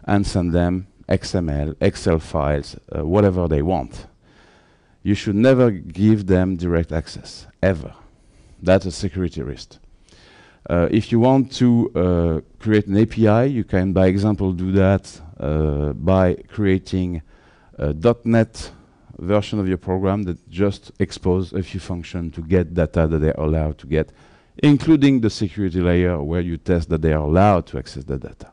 and send them XML, Excel files, whatever they want. You should never give them direct access, ever. That's a security risk. If you want to create an API, you can, by example, do that by creating a .NET version of your program that just expose a few functions to get data that they're allowed to get, including the security layer where you test that they are allowed to access the data.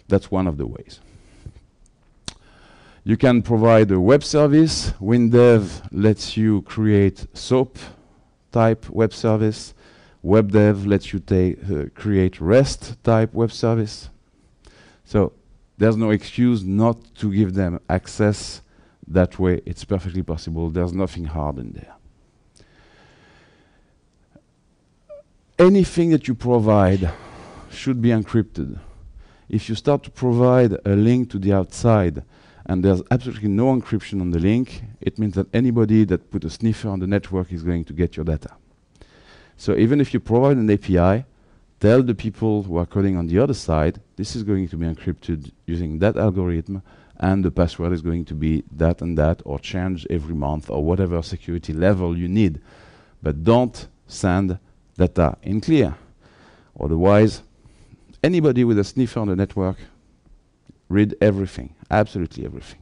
That's one of the ways. You can provide a web service. WinDev lets you create SOAP type web service. WebDev lets you create REST type web service. So there's no excuse not to give them access that way. It's perfectly possible. There's nothing hard in there. Anything that you provide should be encrypted. If you start to provide a link to the outside and there's absolutely no encryption on the link, it means that anybody that put a sniffer on the network is going to get your data. So even if you provide an API, tell the people who are coding on the other side, this is going to be encrypted using that algorithm, and the password is going to be that and that, or change every month, or whatever security level you need. But don't send data in clear. Otherwise, anybody with a sniffer on the network read everything, absolutely everything.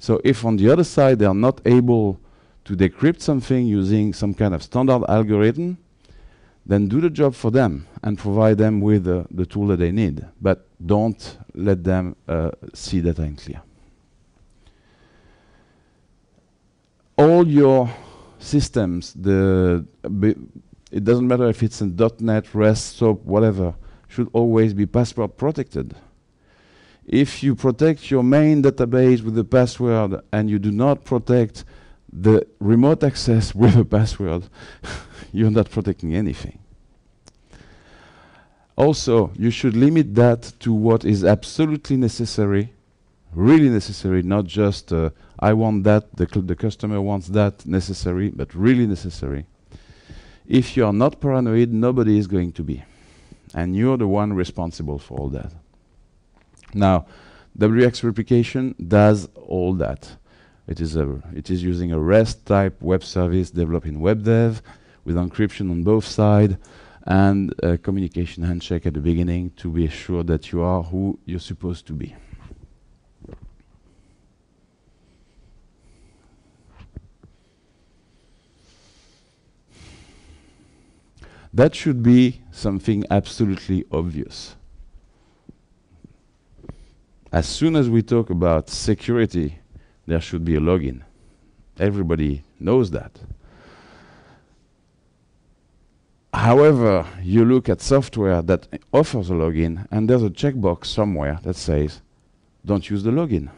So if on the other side they are not able to decrypt something using some kind of standard algorithm, then do the job for them and provide them with the tool that they need. But don't let them see data in clear. All your systems, it doesn't matter if it's in .NET, REST, SOAP, whatever, should always be password protected. If you protect your main database with a password and you do not protect the remote access with a password, you're not protecting anything. Also, you should limit that to what is absolutely necessary, really necessary, not just I want that, the customer wants that necessary, but really necessary. If you are not paranoid, nobody is going to be. And you're the one responsible for all that. Now, WXReplication does all that. It is using a REST type web service developed in WebDev with encryption on both sides and a communication handshake at the beginning to be sure that you are who you're supposed to be. That should be something absolutely obvious. As soon as we talk about security, there should be a login. Everybody knows that. However, you look at software that offers a login, and there's a checkbox somewhere that says, don't use the login.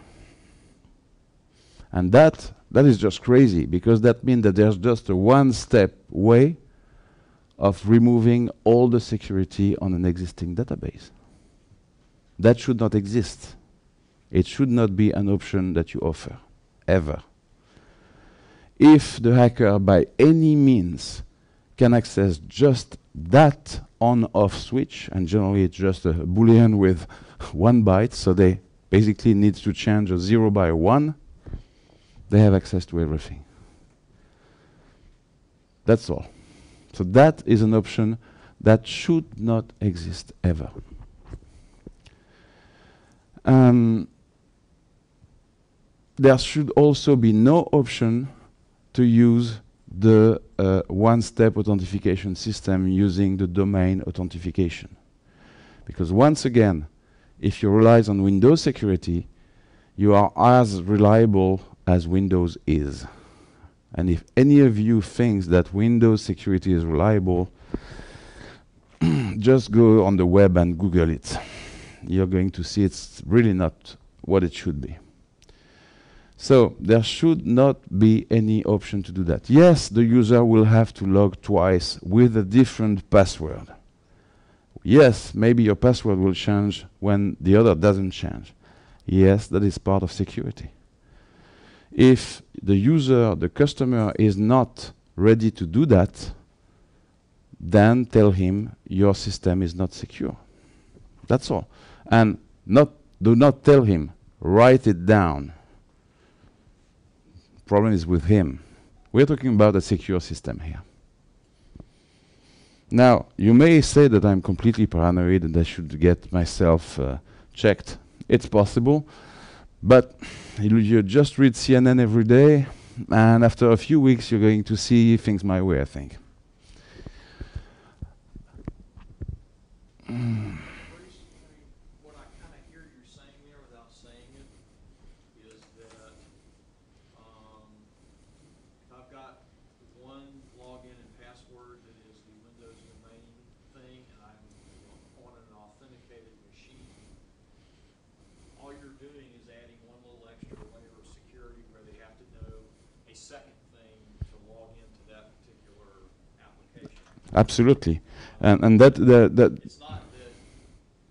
And that is just crazy, because that means that there's just a one-step way of removing all the security on an existing database. That should not exist. It should not be an option that you offer, ever. If the hacker, by any means, can access just that on-off switch, and generally it's just a Boolean with 1 byte, so they basically need to change a 0 by 1, they have access to everything. That's all. So that is an option that should not exist ever. There should also be no option to use the one-step authentication system using the domain authentication. Because once again, if you rely on Windows security, you are as reliable as Windows is. And if any of you thinks that Windows security is reliable, just go on the web and Google it. You're going to see it's really not what it should be. So there should not be any option to do that. Yes, the user will have to log twice with a different password. Yes, maybe your password will change when the other doesn't change. Yes, that is part of security. If the user, the customer, is not ready to do that, then tell him your system is not secure. That's all. And do not tell him, write it down. Problem is with him. We're talking about a secure system here. Now, you may say that I'm completely paranoid and I should get myself checked. It's possible, but you just read CNN every day, and after a few weeks you're going to see things my way, I think. What I kind of hear you saying there without saying it is that if I've got one login and password that is the Windows domain thing, and I'm on an authenticated machine, all you're doing is adding one little extra layer of security where they have to know a second thing to log into that particular application. Absolutely. And that It's not that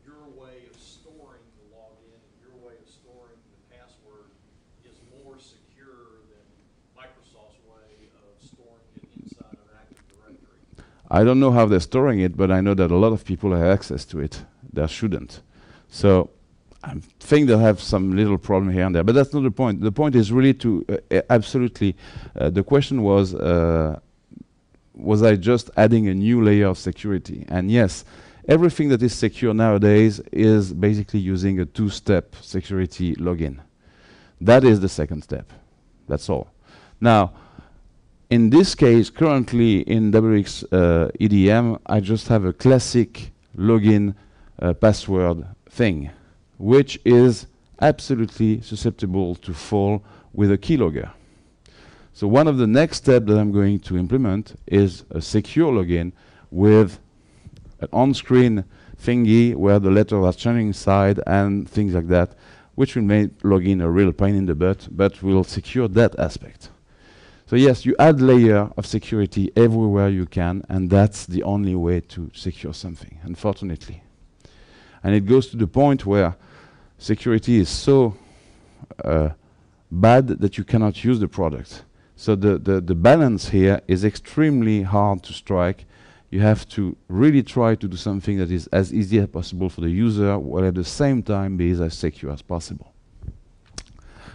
your way of storing the login and your way of storing the password is more secure than Microsoft's way of storing it inside of Active Directory. I don't know how they're storing it, but I know that a lot of people have access to it. They shouldn't. So I think they'll have some little problem here and there, but that's not the point. The point is really to absolutely, the question was I just adding a new layer of security? And yes, everything that is secure nowadays is basically using a two-step security login. That is the second step. That's all. Now, in this case, currently in WxEDM, I just have a classic login password thing, which is absolutely susceptible to fall with a keylogger. So one of the next steps that I'm going to implement is a secure login with an on-screen thingy where the letters are changing inside and things like that, which will make login a real pain in the butt, but will secure that aspect. So yes, you add layer of security everywhere you can, and that's the only way to secure something, unfortunately. And it goes to the point where security is so bad that you cannot use the product. So the balance here is extremely hard to strike. You have to really try to do something that is as easy as possible for the user, while at the same time be as secure as possible.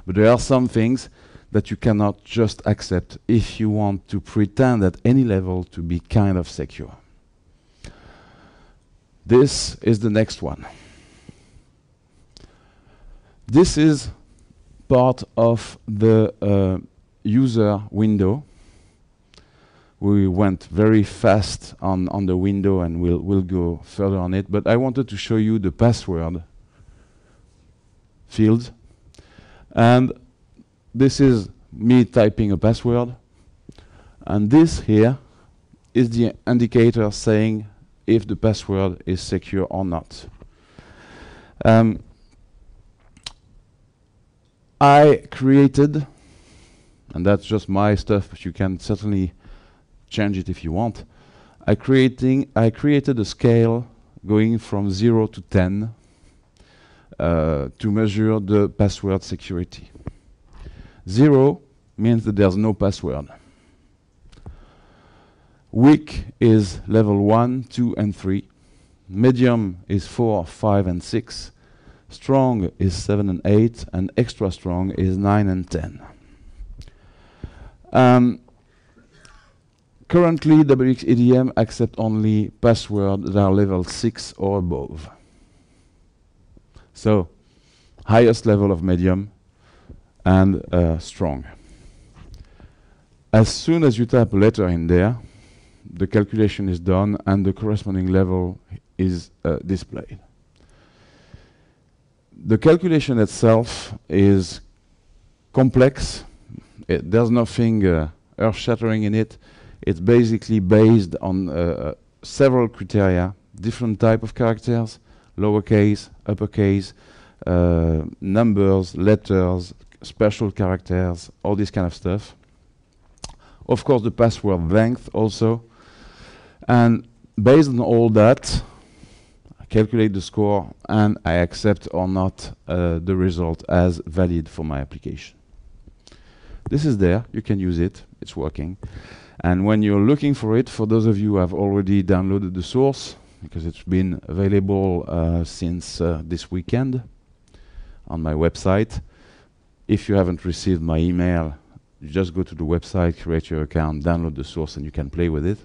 But there are some things that you cannot just accept if you want to pretend at any level to be kind of secure. This is the next one. This is part of the user window. We went very fast on the window, and we'll go further on it, but I wanted to show you the password field. And this is me typing a password, and this here is the indicator saying if the password is secure or not. I created, and that's just my stuff, but you can certainly change it if you want. I created a scale going from 0 to 10 to measure the password security. 0 means that there's no password. Weak is level 1, 2, and 3. Medium is 4, 5, and 6. Strong is 7 and 8, and extra strong is 9 and 10. Currently, WxEDM accepts only passwords that are level 6 or above. So, highest level of medium and strong. As soon as you type a letter in there, the calculation is done and the corresponding level is displayed. The calculation itself is complex. There's nothing earth-shattering in it. It's basically based on several criteria, different type of characters, lowercase, uppercase, numbers, letters, special characters, all this kind of stuff. Of course, the password length also. And based on all that, I calculate the score and I accept or not the result as valid for my application. This is there, you can use it, it's working. And when you're looking for it, for those of you who have already downloaded the source, because it's been available since this weekend on my website, if you haven't received my email, you just go to the website, create your account, download the source, and you can play with it.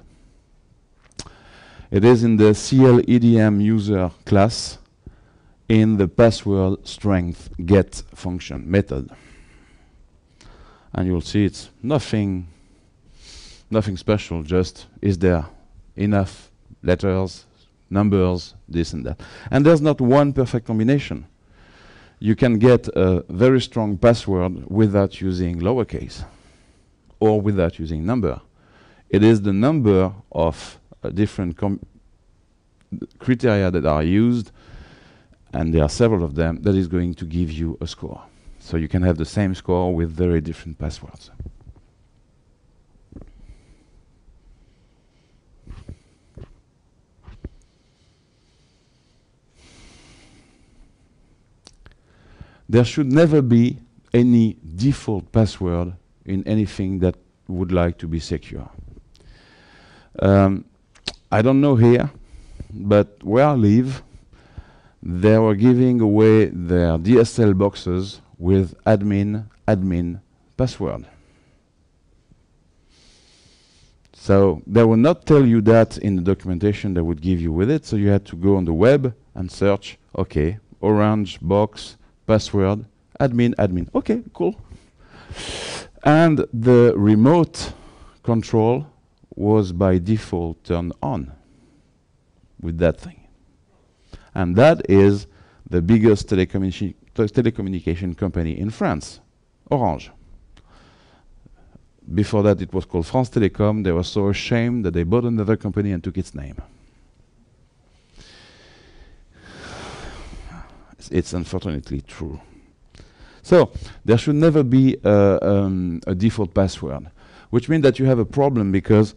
It is in the WxEDM user class in the password strength get function method. And you'll see it's nothing special, just is there enough letters, numbers, this and that. And there's not one perfect combination. You can get a very strong password without using lowercase or without using number. It is the number of different criteria that are used, and there are several of them, that is going to give you a score. So you can have the same score with very different passwords. There should never be any default password in anything that would like to be secure. I don't know here, but where I live, they were giving away their DSL boxes with admin password. So they will not tell you that in the documentation they would give you with it, so you had to go on the web and search, okay, orange box, password, admin. Okay, cool. And the remote control was by default turned on with that thing. And that is the biggest telecommunication company in France, Orange. Before that it was called France Télécom. They were so ashamed that they bought another company and took its name. It's unfortunately true. So there should never be a default password, which means that you have a problem, because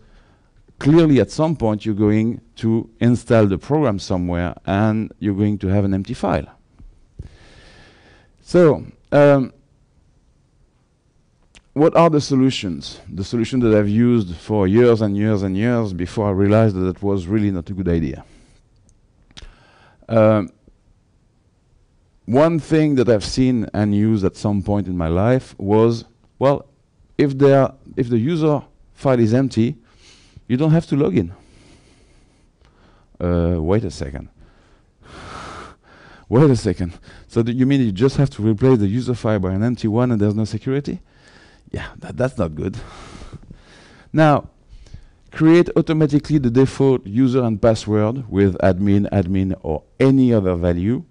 clearly at some point you're going to install the program somewhere and you're going to have an empty file. So what are the solutions? The solution that I've used for years and years and years before I realized that it was really not a good idea. One thing that I've seen and used at some point in my life was, well, if the user file is empty, you don't have to log in. Wait a second. Wait a second. So you mean you just have to replace the user file by an empty one and there's no security? Yeah, that's not good. Now, create automatically the default user and password with admin, or any other value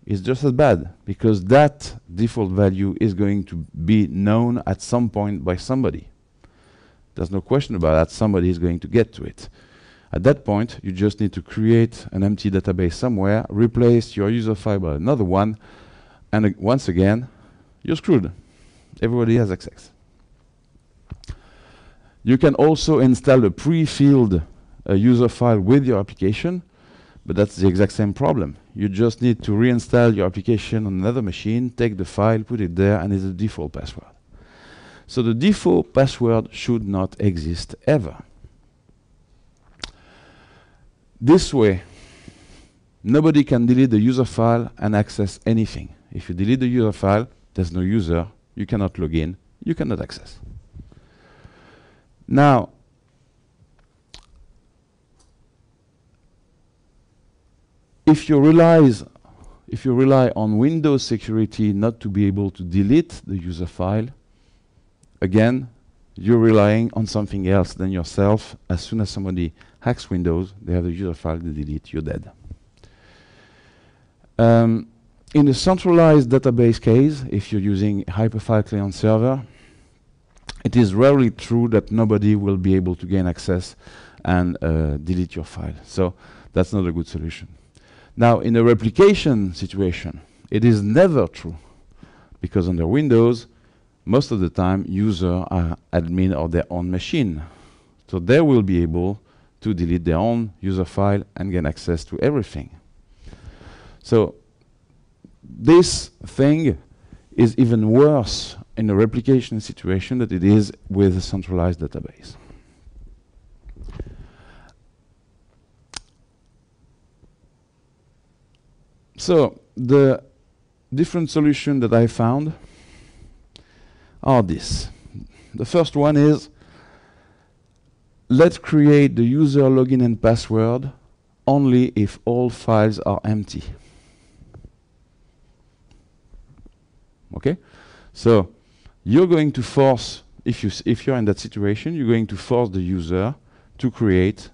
is just as bad, because that default value is going to be known at some point by somebody. There's no question about that. Somebody is going to get to it. At that point, you just need to create an empty database somewhere, replace your user file by another one, and once again, you're screwed. Everybody has access. You can also install a pre-filled user file with your application, but that's the exact same problem. You just need to reinstall your application on another machine, take the file, put it there, and it's a default password. So the default password should not exist ever. This way, nobody can delete the user file and access anything. If you delete the user file, there's no user, you cannot log in, you cannot access. Now, if you rely on Windows security not to be able to delete the user file, again, you're relying on something else than yourself. As soon as somebody hacks Windows, they have the user file, they delete, you're dead. In a centralized database case, if you're using Hyperfile Client Server, it is rarely true that nobody will be able to gain access and delete your file. So that's not a good solution. Now, in a replication situation, it is never true, because under Windows, most of the time, users are admin of their own machine. So they will be able to delete their own user file and gain access to everything. So this thing is even worse in a replication situation than it is with a centralized database. So the different solutions that I found are this. The first one is let's create the user login and password only if all files are empty. Okay? So you're going to force, if you're in that situation, you're going to force the user to create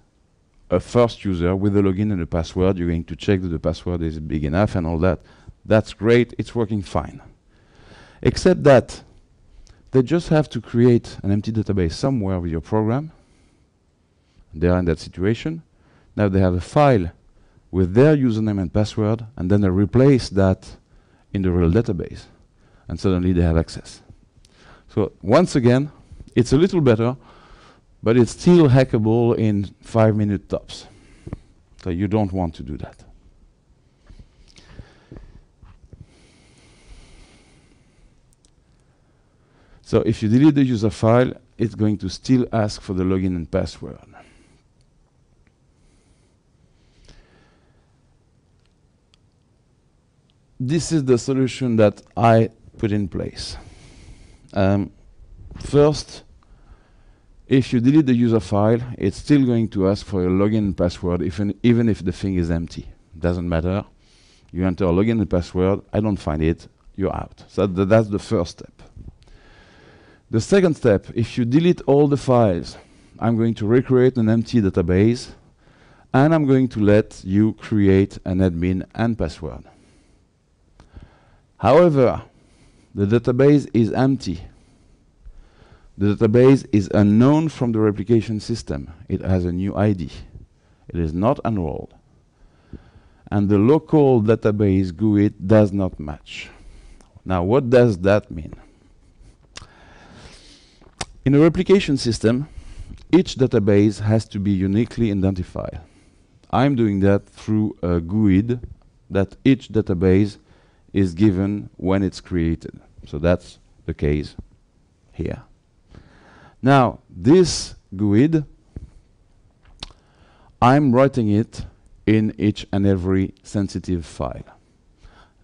a first user with a login and a password. You're going to check that the password is big enough and all that. That's great, it's working fine. Except that they just have to create an empty database somewhere with your program. They are in that situation. Now they have a file with their username and password, and then they replace that in the real database. And suddenly they have access. So once again, it's a little better, but it's still hackable in 5 minutes tops. So you don't want to do that. So if you delete the user file, it's going to still ask for the login and password. This is the solution that I put in place. First, if you delete the user file, it's still going to ask for your login and password, even if the thing is empty. Doesn't matter. You enter a login and password, I don't find it, you're out. So that's the first step. The second step, if you delete all the files, I'm going to recreate an empty database, and I'm going to let you create an admin and password. However, the database is empty. The database is unknown from the replication system. It has a new ID. It is not enrolled. And the local database GUID does not match. Now, what does that mean? In a replication system, each database has to be uniquely identified. I'm doing that through a GUID that each database is given when it's created. So that's the case here. Now, this GUID, I'm writing it in each and every sensitive file.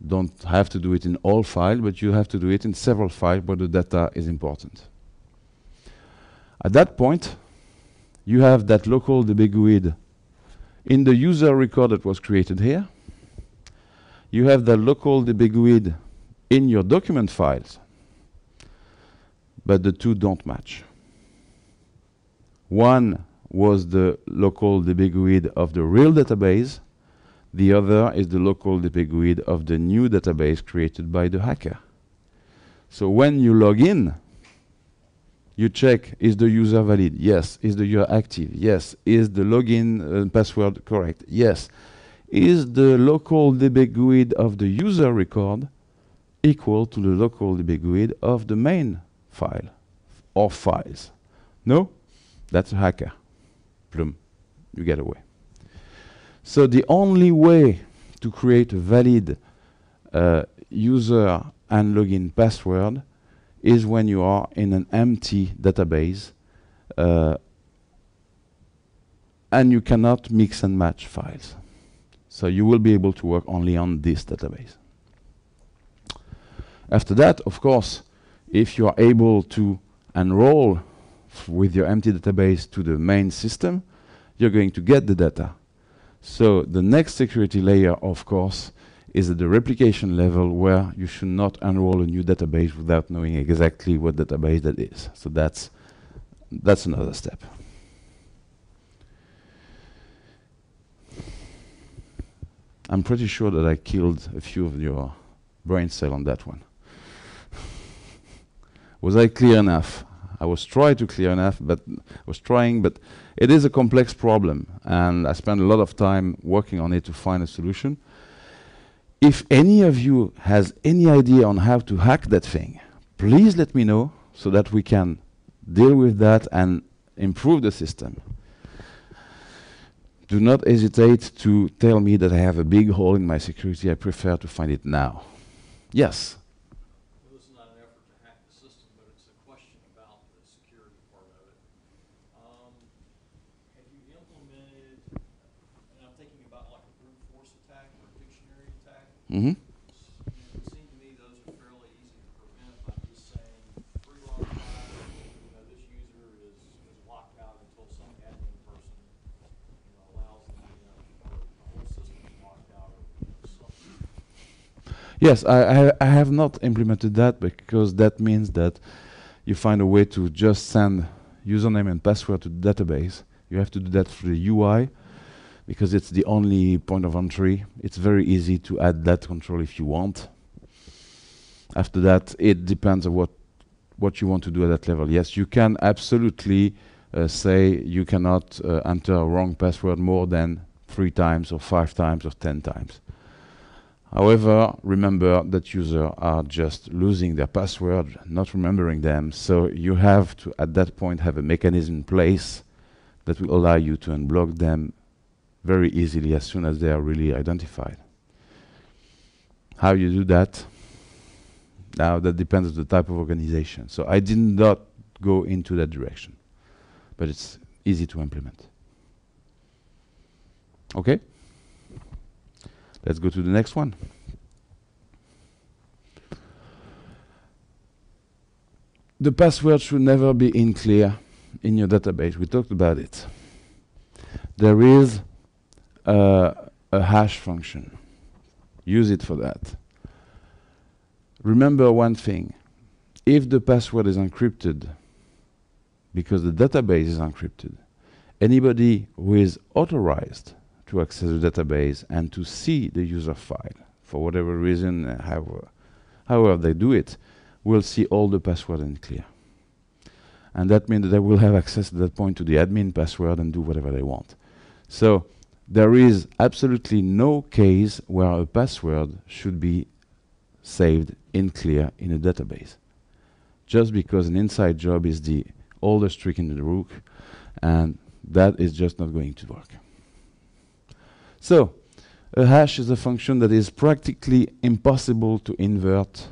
Don't have to do it in all files, but you have to do it in several files where the data is important. At that point, you have that local DB GUID in the user record that was created here. You have the local DB GUID in your document files, but the two don't match. One was the local DB GUID of the real database. The other is the local DB GUID of the new database created by the hacker. So when you log in, you check, is the user valid? Yes. Is the user active? Yes. Is the login password correct? Yes. Is the local DB GUID of the user record equal to the local DB GUID of the main file or files? No? That's a hacker. Plum. You get away. So the only way to create a valid user and login password is when you are in an empty database and you cannot mix and match files. So you will be able to work only on this database. After that, of course, if you are able to enroll with your empty database to the main system, you're going to get the data. So the next security layer, of course, is at the replication level, where you should not enroll a new database without knowing exactly what database that is. So that's another step. I'm pretty sure that I killed a few of your brain cells on that one. Was I clear enough? I was trying to clear enough, but it is a complex problem, and I spent a lot of time working on it to find a solution. If any of you has any idea on how to hack that thing, please let me know so that we can deal with that and improve the system. Do not hesitate to tell me that I have a big hole in my security. I prefer to find it now. Yes? Well, this is not an effort to hack the system, but it's a question about the security part of it. Have you implemented, and I'm thinking about like a brute force attack or a dictionary attack? Mm-hmm. It seems to me those are fairly easy to prevent by just saying free long file, this user is locked out until some Yes, I have not implemented that because that means that you find a way to just send username and password to the database. You have to do that through the UI because it's the only point of entry. It's very easy to add that control if you want. After that, it depends on what you want to do at that level. Yes, you can absolutely say you cannot enter a wrong password more than 3 times or 5 times or 10 times. However, remember that users are just losing their password, not remembering them, so you have to, at that point, have a mechanism in place that will allow you to unblock them very easily as soon as they are really identified. How you do that? Now, that depends on the type of organization. So I did not go into that direction, but it's easy to implement. Okay? Let's go to the next one. The password should never be unclear in your database. We talked about it. There is a hash function. Use it for that. Remember one thing. If the password is encrypted, because the database is encrypted, anybody who is authorized to access the database and to see the user file, for whatever reason, however they do it, will see all the password in clear. And that means that they will have access at that point to the admin password and do whatever they want. So there is absolutely no case where a password should be saved in clear in a database. Just because an inside job is the oldest trick in the book, and that is just not going to work. So, a hash is a function that is practically impossible to invert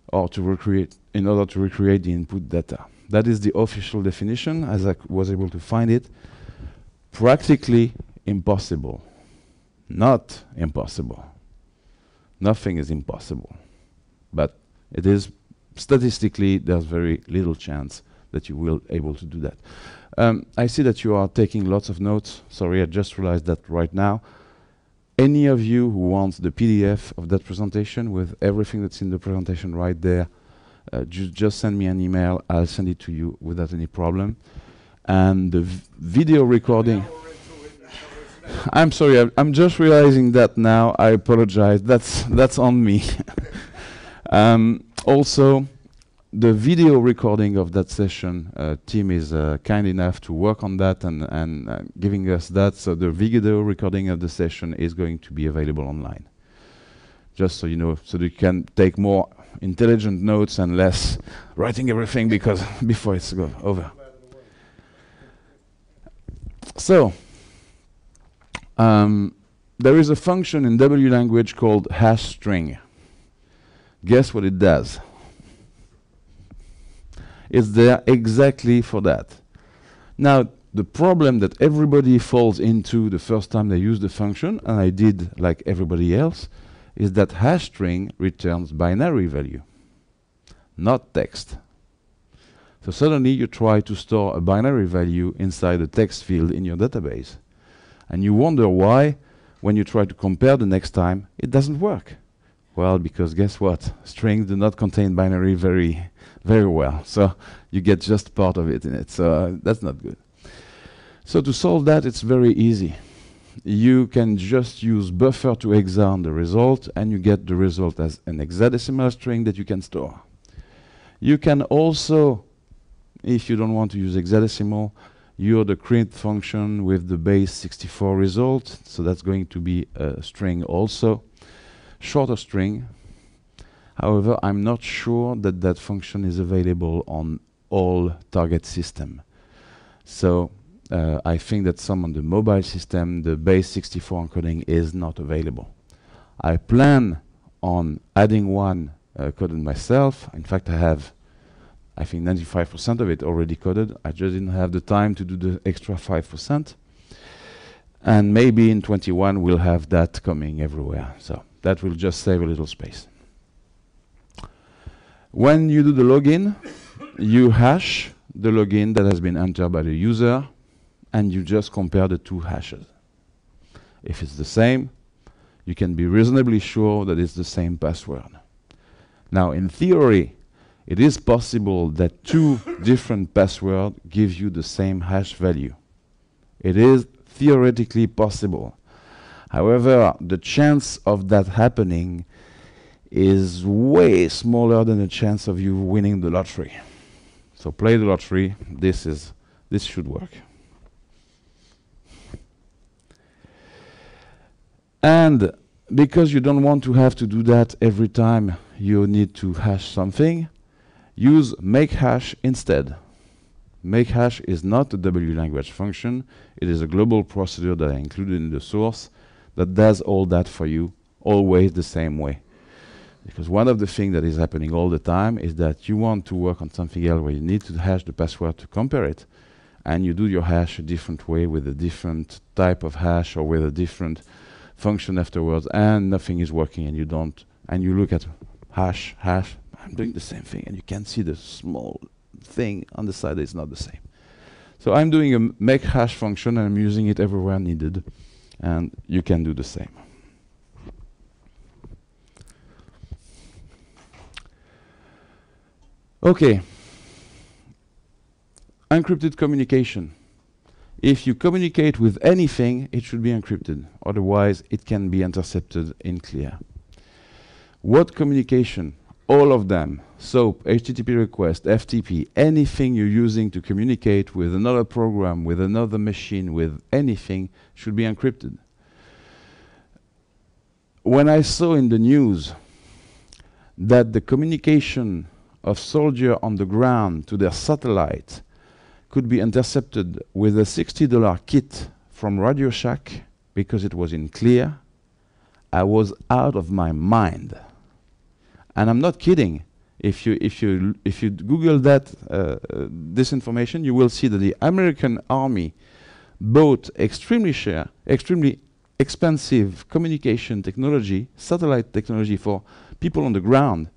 or to recreate in order to recreate the input data. That is the official definition, as I was able to find it. Practically impossible. Not impossible. Nothing is impossible. But it is, statistically, there's very little chance that you will able to do that. I see that you are taking lots of notes. Sorry, I just realized that right now. Any of you who wants the PDF of that presentation with everything that's in the presentation right there, just send me an email. I'll send it to you without any problem. And the video recording... I'm sorry, I'm just realizing that now. I apologize. That's on me. Also, the video recording of that session, team is kind enough to work on that and giving us that. So the video recording of the session is going to be available online. Just so you know, so that you can take more intelligent notes and less writing everything because before it's over. So, there is a function in W language called hash string. Guess what it does? It's there exactly for that. Now, the problem that everybody falls into the first time they use the function, and I did like everybody else, is that hash string returns binary value, not text. So suddenly you try to store a binary value inside a text field in your database. And you wonder why, when you try to compare the next time, it doesn't work. Well, because guess what? Strings do not contain binary very well. So you get just part of it in it. So that's not good. So to solve that, it's very easy. You can just use buffer to exa on the result, and you get the result as an hexadecimal string that you can store. You can also, if you don't want to use hexadecimal, use the create function with the base 64 result. So that's going to be a string also. Shorter string. However, I'm not sure that that function is available on all target system. So I think that some on the mobile system, the base 64 encoding is not available. I plan on adding one coded myself. In fact, I have, I think 95% of it already coded. I just didn't have the time to do the extra 5%. And maybe in 21 we'll have that coming everywhere. So that will just save a little space. When you do the login, you hash the login that has been entered by the user, and you just compare the two hashes. If it's the same, you can be reasonably sure that it's the same password. Now, in theory, it is possible that two different passwords give you the same hash value. It is theoretically possible. However, the chance of that happening is way smaller than the chance of you winning the lottery. So play the lottery. This should work. And because you don't want to have to do that every time you need to hash something, use makeHash instead. MakeHash is not a W language function. It is a global procedure that I included in the source that does all that for you, always the same way. Because one of the things that is happening all the time is that you want to work on something else where you need to hash the password to compare it, and you do your hash a different way with a different type of hash or with a different function afterwards, and nothing is working, and you don't, and you look at hash, I'm doing the same thing, and you can see the small thing on the side that is not the same. So I'm doing a makeHash function, and I'm using it everywhere needed, and you can do the same. Okay. Encrypted communication. If you communicate with anything, it should be encrypted. Otherwise, it can be intercepted in clear. What communication? All of them. SOAP, HTTP request, FTP, anything you're using to communicate with another program, with another machine, with anything, should be encrypted. When I saw in the news that the communication of soldiers on the ground to their satellite could be intercepted with a $60 kit from Radio Shack because it was in clear, I was out of my mind. And I'm not kidding. If you Google that this information, you will see that the American Army bought extremely expensive communication technology, satellite technology for people on the ground,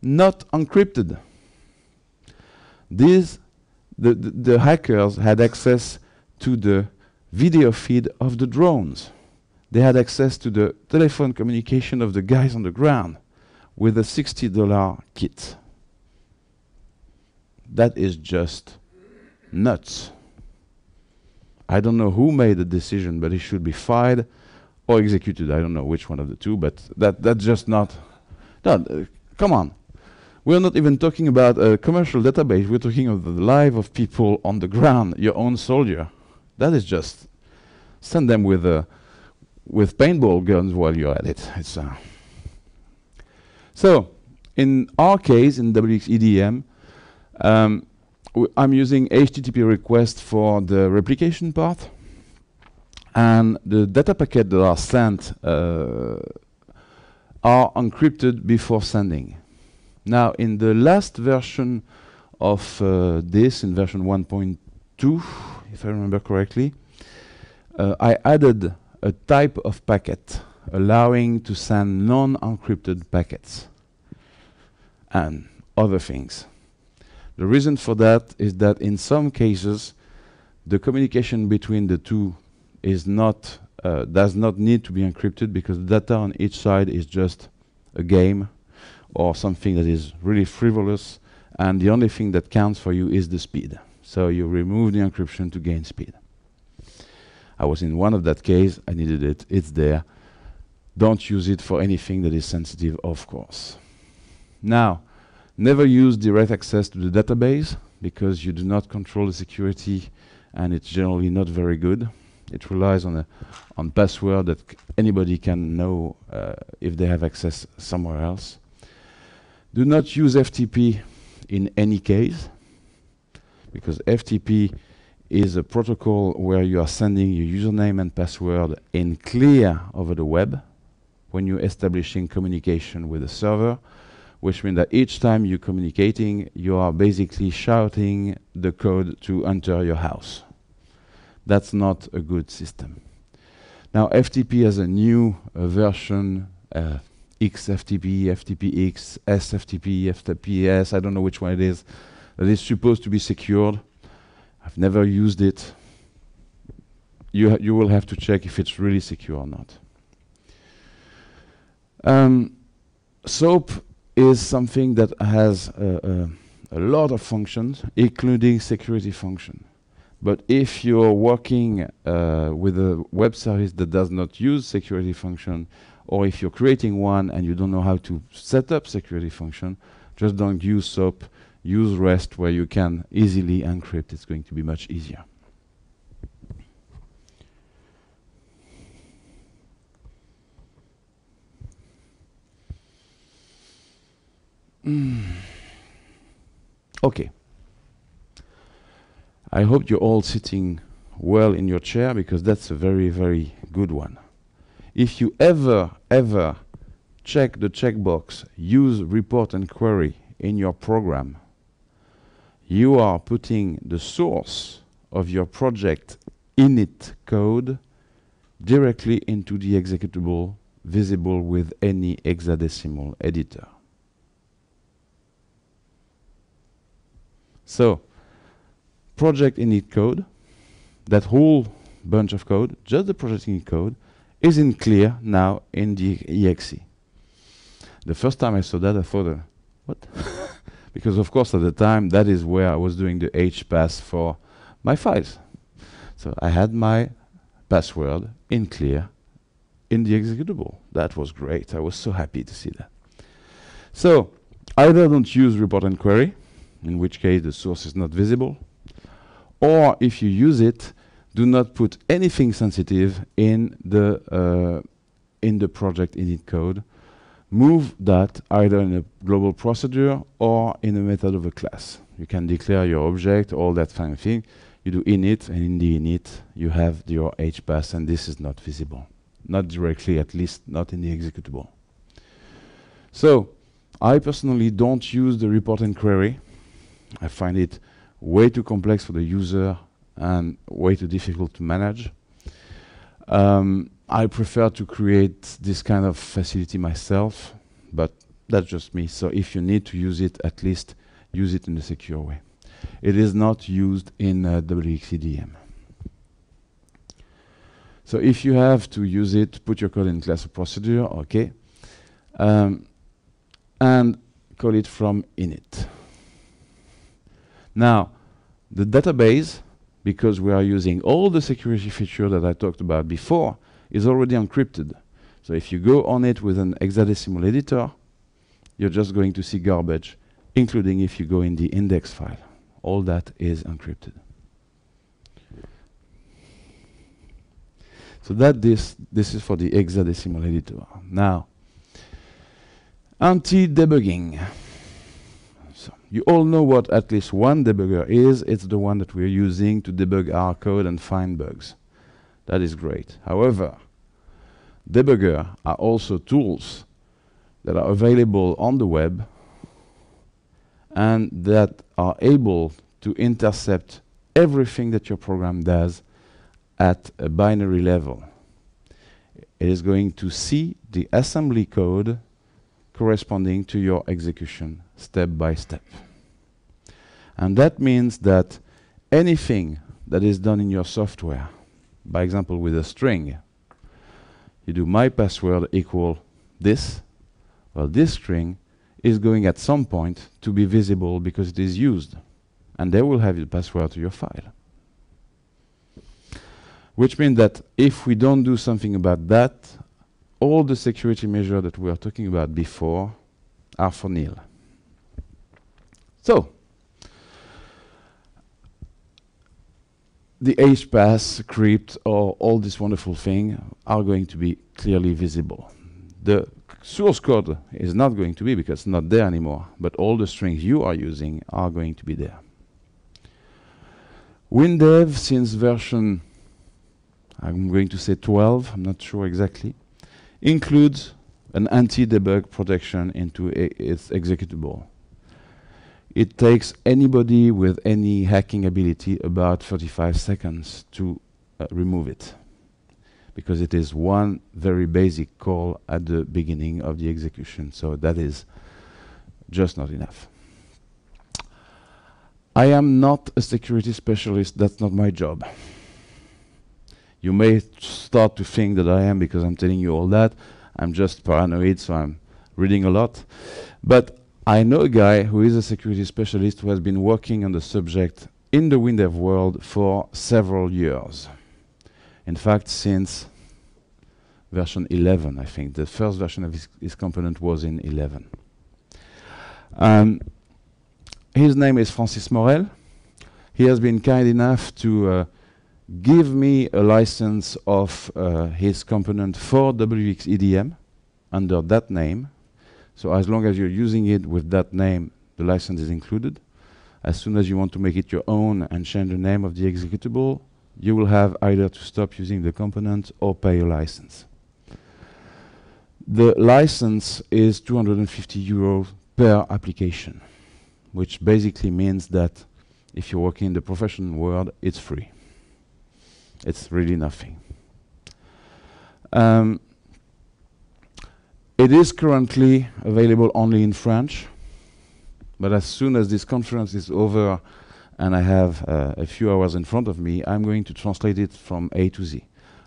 not encrypted. The hackers had access to the video feed of the drones. They had access to the telephone communication of the guys on the ground with a $60 kit. That is just nuts. I don't know who made the decision, but he should be fired or executed. I don't know which one of the two, but that's just not... No, come on. We're not even talking about a commercial database. We're talking of the life of people on the ground, your own soldier. That is just... Send them with paintball guns while you're at it. It's... So, in our case, in WxEDM, I'm using HTTP request for the replication part, and the data packets that are sent are encrypted before sending. Now, in the last version of this, in version 1.2, if I remember correctly, I added a type of packet allowing to send non-encrypted packets and other things. The reason for that is that in some cases the communication between the two is not does not need to be encrypted because the data on each side is just a game or something that is really frivolous, and the only thing that counts for you is the speed. So you remove the encryption to gain speed. I was in one of that case, I needed it, it's there. Don't use it for anything that is sensitive, of course. Now, never use direct access to the database because you do not control the security and it's generally not very good. It relies on password that anybody can know if they have access somewhere else. Do not use FTP in any case because FTP is a protocol where you are sending your username and password in clear over the web when you're establishing communication with a server, which means that each time you're communicating, you are basically shouting the code to enter your house. That's not a good system. Now, FTP has a new version, XFTP, FTPX, SFTP, FTPS, I don't know which one it is, that is supposed to be secured. I've never used it. You will have to check if it's really secure or not. SOAP is something that has a lot of functions, including security function. But if you're working with a web service that does not use security function, or if you're creating one and you don't know how to set up security function, just don't use SOAP, use REST where you can easily encrypt. It's going to be much easier. Okay. I hope you're all sitting well in your chair, because that's a very, very good one. If you ever check the checkbox, use report and query in your program, you are putting the source of your project init code directly into the executable visible with any hexadecimal editor. So, project init code, that whole bunch of code, just the project init code, is in clear now in the exe. The first time I saw that, I thought, what? Because of course at the time, that is where I was doing the HPass for my files. So I had my password in clear in the executable. That was great. I was so happy to see that. So either don't use report and query, in which case the source is not visible, or if you use it, do not put anything sensitive in the project init code. Move that either in a global procedure or in a method of a class. You can declare your object, all that kind of thing. You do init, and in the init you have your HPass, and this is not visible. Not directly, at least not in the executable. So I personally don't use the report and query. I find it way too complex for the user and way too difficult to manage. I prefer to create this kind of facility myself, but that's just me. So if you need to use it, at least use it in a secure way. It is not used in WxEDM. So if you have to use it, put your code in class of procedure, okay, and call it from init. Now, the database, because we are using all the security features that I talked about before, is already encrypted. So if you go on it with an hexadecimal editor, you're just going to see garbage, including if you go in the index file. All that is encrypted. So that this is for the hexadecimal editor. Now, anti-debugging. So you all know what at least one debugger is. It's the one that we're using to debug our code and find bugs. That is great. However, debuggers are also tools that are available on the web and that are able to intercept everything that your program does at a binary level. It is going to see the assembly code corresponding to your execution step by step. And that means that anything that is done in your software, by example with a string, you do my password equal this. Well, this string is going at some point to be visible because it is used, and they will have the password to your file. Which means that if we don't do something about that, all the security measures that we were talking about before are for nil. So, the HPass, crypt, or all this wonderful thing are going to be clearly visible. The source code is not going to be, because it's not there anymore, but all the strings you are using are going to be there. WinDev, since version, I'm going to say 12, I'm not sure exactly, includes an anti-debug protection into its executable. It takes anybody with any hacking ability about 35 seconds to remove it, because it is one very basic call at the beginning of the execution. So that is just not enough. I am not a security specialist. That's not my job. You may start to think that I am because I'm telling you all that. I'm just paranoid, so I'm reading a lot. But I know a guy who is a security specialist who has been working on the subject in the WinDev world for several years. In fact, since version 11, I think. The first version of his component was in 11. His name is Francis Morel. He has been kind enough to give me a license of his component for WxEDM under that name. So as long as you're using it with that name, the license is included. As soon as you want to make it your own and change the name of the executable, you will have either to stop using the component or pay a license. The license is 250 euros per application, which basically means that if you're working in the professional world, it's free. It's really nothing. It is currently available only in French, but as soon as this conference is over and I have a few hours in front of me, I'm going to translate it from A to Z.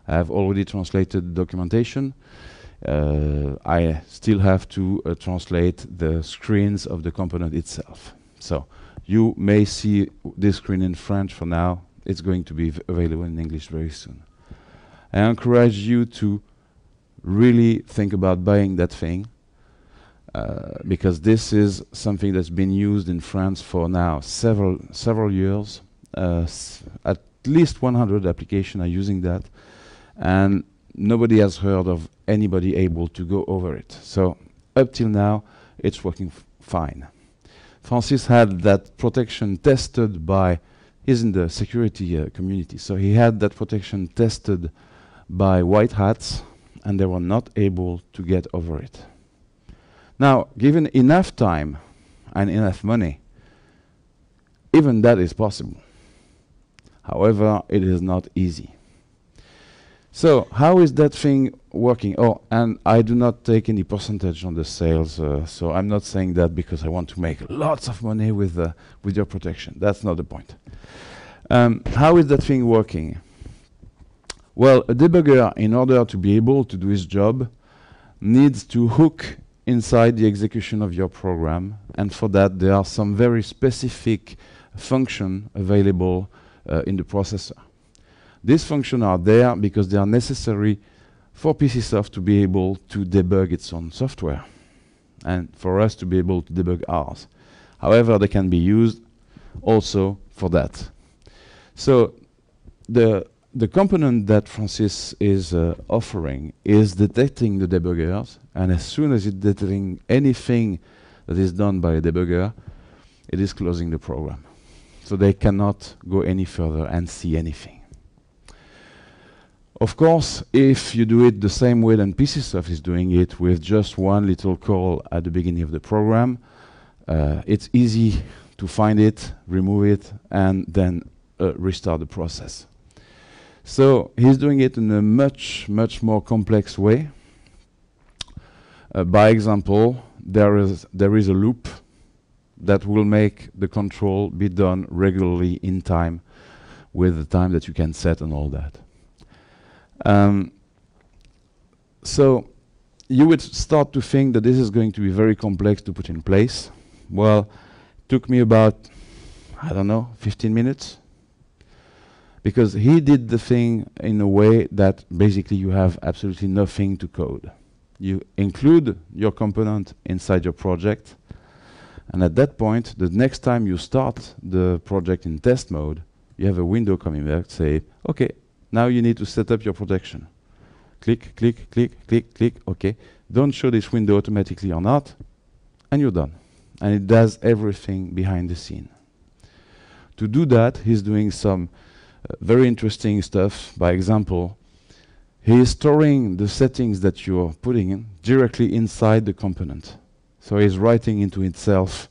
I have already translated the documentation. I still have to translate the screens of the component itself. So you may see this screen in French for now. It's going to be available in English very soon. I encourage you to really think about buying that thing, because this is something that's been used in France for now several years. At least 100 applications are using that, and nobody has heard of anybody able to go over it. So up till now, it's working fine. Francis had that protection tested by, he's in the security community, so he had that protection tested by white hats, and they were not able to get over it. Now, given enough time and enough money, even that is possible. However, it is not easy. So how is that thing working? Oh, and I do not take any percentage on the sales, so I'm not saying that because I want to make lots of money with your protection. That's not the point. How is that thing working? Well, a debugger, in order to be able to do his job, needs to hook inside the execution of your program, and for that there are some very specific functions available in the processor. These functions are there because they are necessary for PCsoft to be able to debug its own software, and for us to be able to debug ours. However, they can be used also for that. So the component that Francis is offering is detecting the debuggers, and as soon as it's detecting anything that is done by a debugger, it is closing the program. So they cannot go any further and see anything. Of course, if you do it the same way that PCsoft is doing it, with just one little call at the beginning of the program, it's easy to find it, remove it, and then restart the process. So he's doing it in a much more complex way. By example, there is a loop that will make the control be done regularly in time, with the time that you can set and all that. So you would start to think that this is going to be very complex to put in place. Well, it took me about, I don't know, 15 minutes. Because he did the thing in a way that basically you have absolutely nothing to code. You include your component inside your project, and at that point, the next time you start the project in test mode, you have a window coming back, say, okay, now you need to set up your protection. Click, click, click, click, click, okay. Don't show this window automatically or not, and you're done. And it does everything behind the scene. To do that, he's doing some very interesting stuff. By example, he is storing the settings that you're putting in directly inside the component. So he's writing into itself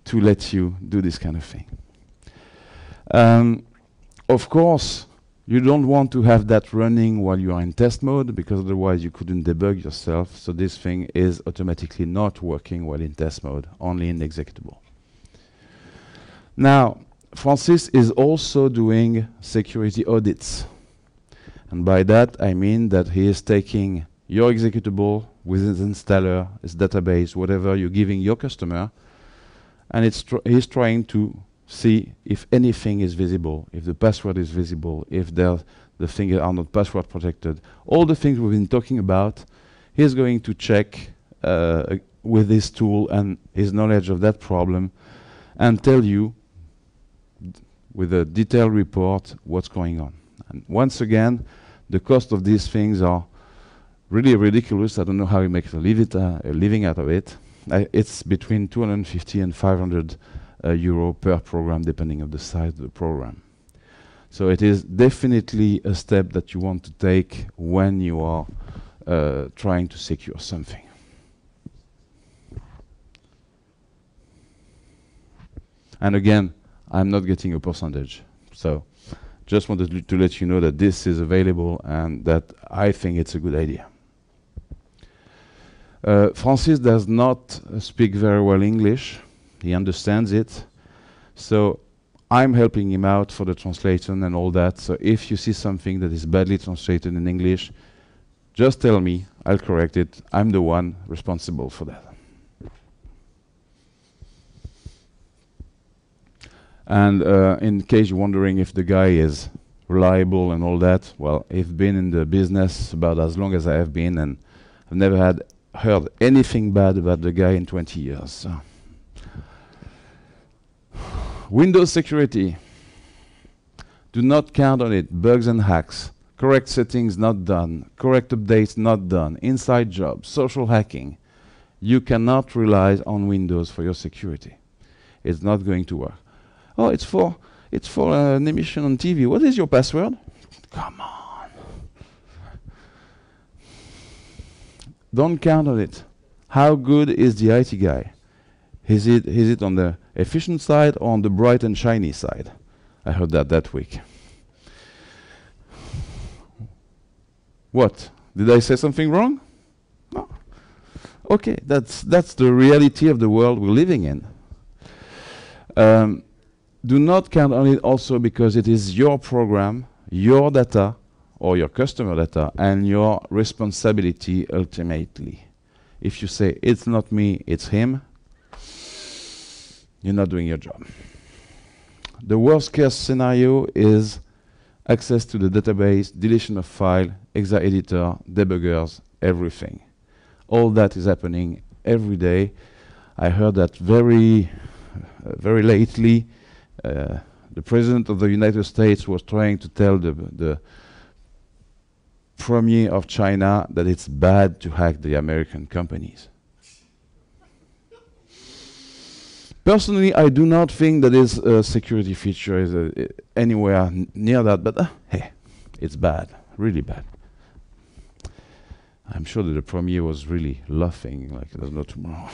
to let you do this kind of thing. Of course, you don't want to have that running while you are in test mode, because otherwise you couldn't debug yourself. So this thing is automatically not working while in test mode, only in executable. Now, Francis is also doing security audits. And by that, I mean that he is taking your executable with its installer, its database, whatever you're giving your customer, and he's trying to see if anything is visible, if the password is visible, if the things are not password protected. All the things we've been talking about, he's going to check with this tool and his knowledge of that problem and tell you with a detailed report what's going on. And once again, the cost of these things are really ridiculous. I don't know how you make a living out of it. It's between 250 and 500 euro per program, depending on the size of the program. So it is definitely a step that you want to take when you are trying to secure something. And again, I'm not getting a percentage. So just wanted to let you know that this is available and that I think it's a good idea. Francis does not speak very well English. He understands it. So I'm helping him out for the translation and all that. So if you see something that is badly translated in English, just tell me, I'll correct it. I'm the one responsible for that. And in case you're wondering if the guy is reliable and all that, well, I've been in the business about as long as I have been, and I've never heard anything bad about the guy in 20 years. So. Windows security. Do not count on it. Bugs and hacks. Correct settings not done. Correct updates not done. Inside jobs. Social hacking. You cannot rely on Windows for your security. It's not going to work. Oh, it's for an emission on TV. What is your password? Come on. Don't count on it. How good is the IT guy? Is it on the efficient side or on the bright and shiny side? I heard that week. What? Did I say something wrong? No. Okay, that's the reality of the world we're living in. Do not count on it also because it is your program, your data, or your customer data, and your responsibility ultimately. If you say, it's not me, it's him, you're not doing your job. The worst case scenario is access to the database, deletion of file, exa editor, debuggers, everything. All that is happening every day. I heard that very lately. The President of the United States was trying to tell the Premier of China that it's bad to hack the American companies. Personally, I do not think that this security feature is anywhere near that, but hey, it's bad, really bad. I'm sure that the Premier was really laughing like there's no tomorrow.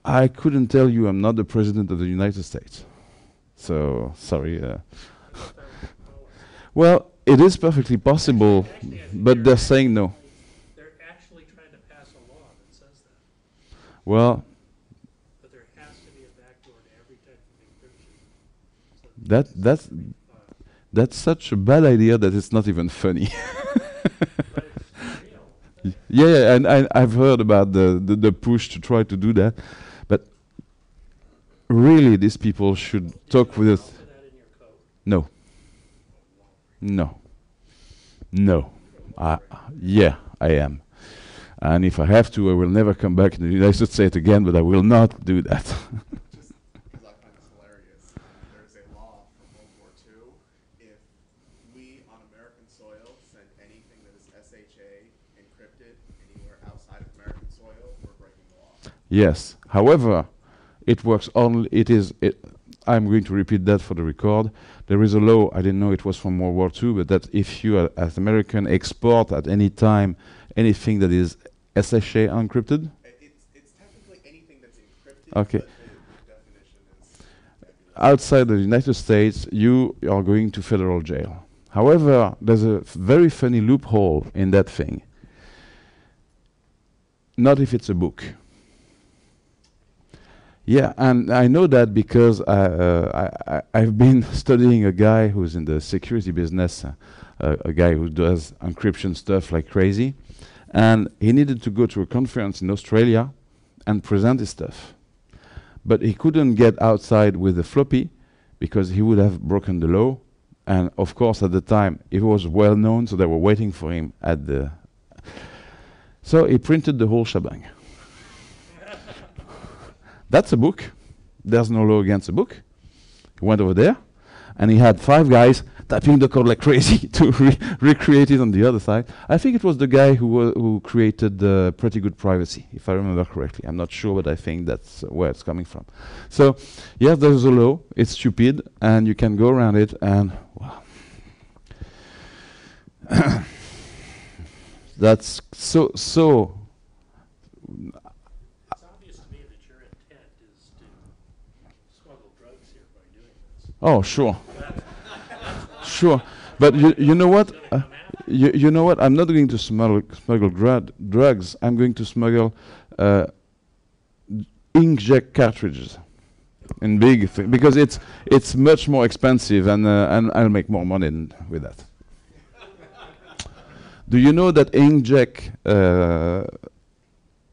I couldn't tell you. I'm not the President of the United States. So, sorry. Well, it is perfectly possible, but they're saying no. They're actually trying to pass a law that says that. Well, but there has to be a backdoor to every type of encryption. So that's such a bad idea that it's not even funny. But it's real. Yeah, and I've heard about the push to try to do that. But really, these people should talk with us. No. No. No. Yeah, I am. And if I have to, I will never come back in the United States again, but I will not do that. Just because I find this hilarious, there's a law from World War II. If we on American soil send anything that is SHA encrypted anywhere outside of American soil, we're breaking the law. Yes. However, it works only. I'm going to repeat that for the record. There is a law, I didn't know it was from World War II, but that if you, as American, export at any time anything that is SHA encrypted. It's technically anything that's encrypted. Okay. But the definition is Outside the United States, you are going to federal jail. However, there's a very funny loophole in that thing. Not if it's a book. Yeah, and I know that because I've been studying a guy who's in the security business, a guy who does encryption stuff like crazy, and he needed to go to a conference in Australia and present his stuff. But he couldn't get outside with the floppy because he would have broken the law. And of course, at the time, he was well known, so they were waiting for him at the. So he printed the whole shebang. That's a book. There's no law against a book. He went over there, and he had 5 guys typing the code like crazy to recreate it on the other side. I think it was the guy who created the Pretty Good Privacy, if I remember correctly. I'm not sure, but I think that's where it's coming from. So, yes, there's a law. It's stupid, and you can go around it, and wow. That's so. It's obvious to me that your intent is to smuggle drugs here by doing this. Oh, sure. Sure. But you know what? You know what? I'm not going to smuggle drugs. I'm going to smuggle inkjet cartridges in big because it's much more expensive and I'll make more money with that. Do you know that inkjet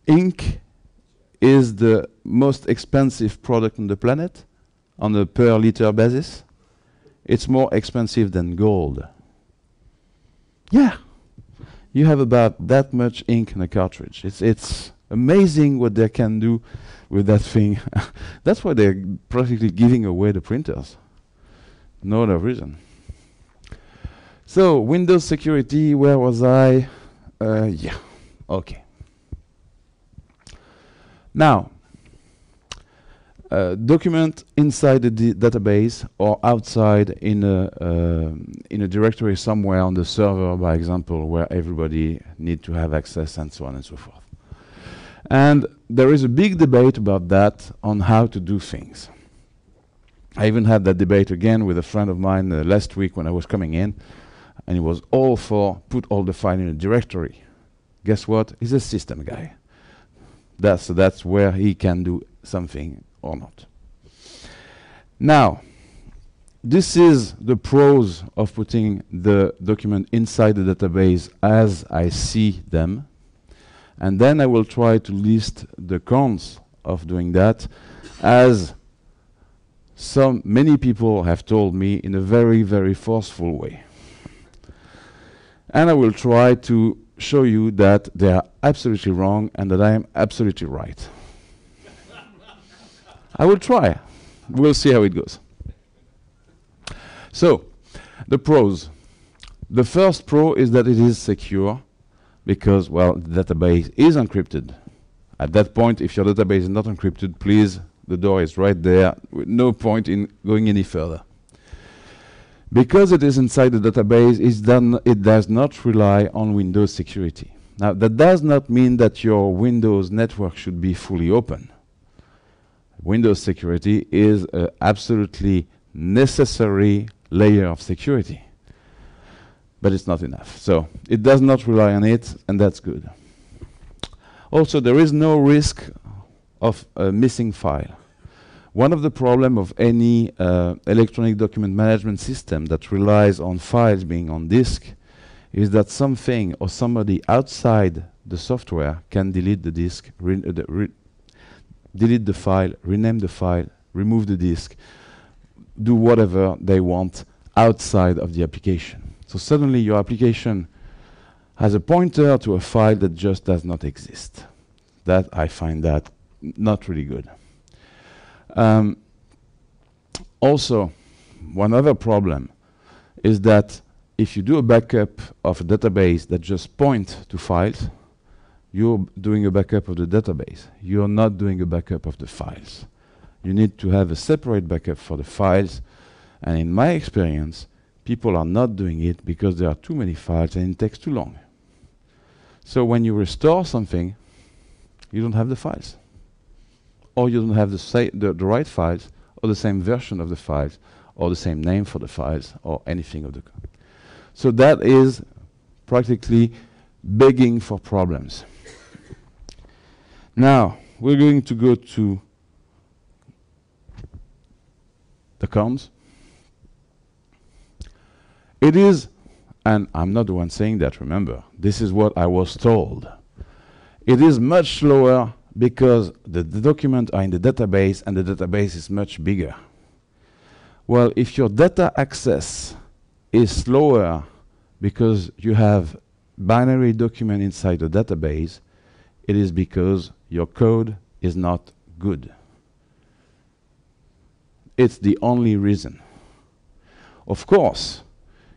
ink is the most expensive product on the planet on a per liter basis? It's more expensive than gold. Yeah, you have about that much ink in a cartridge. It's amazing what they can do with that thing. That's why they're practically giving away the printers. No other reason. So, Windows security, where was I? Yeah, okay. Now, document inside the database or outside in a directory somewhere on the server, by example, where everybody need to have access and so on and so forth. And there is a big debate about that on how to do things. I even had that debate again with a friend of mine last week when I was coming in, and he was all for put all the file in a directory. Guess what? He's a system guy. That's where he can do something or not. Now, this is the pros of putting the document inside the database as I see them. And then I will try to list the cons of doing that, as many people have told me in a very, very forceful way. And I will try to show you that they are absolutely wrong and that I am absolutely right. I will try. We'll see how it goes. So, the pros. The first pro is that it is secure because, well, the database is encrypted. At that point, if your database is not encrypted, please, the door is right there, with no point in going any further. Because it is inside the database, it does not rely on Windows security. Now, that does not mean that your Windows network should be fully open. Windows security is an absolutely necessary layer of security. But it's not enough. So it does not rely on it, and that's good. Also, there is no risk of a missing file. One of the problems of any electronic document management system that relies on files being on disk is that something or somebody outside the software can delete the disk, delete the file, rename the file, remove the disk, do whatever they want outside of the application. So suddenly your application has a pointer to a file that just does not exist. That I find that not really good. Also, one other problem is that if you do a backup of a database that just points to files, you're doing a backup of the database. You're not doing a backup of the files. You need to have a separate backup for the files, and in my experience, people are not doing it because there are too many files and it takes too long. So when you restore something, you don't have the files. Or you don't have the right files, or the same version of the files, or the same name for the files, or anything of the kind. So that is practically begging for problems. Now, we're going to go to accounts. It is, and I'm not the one saying that, remember, this is what I was told. It is much slower because the documents are in the database and the database is much bigger. Well, if your data access is slower because you have binary document inside the database, it is because your code is not good. It's the only reason. Of course,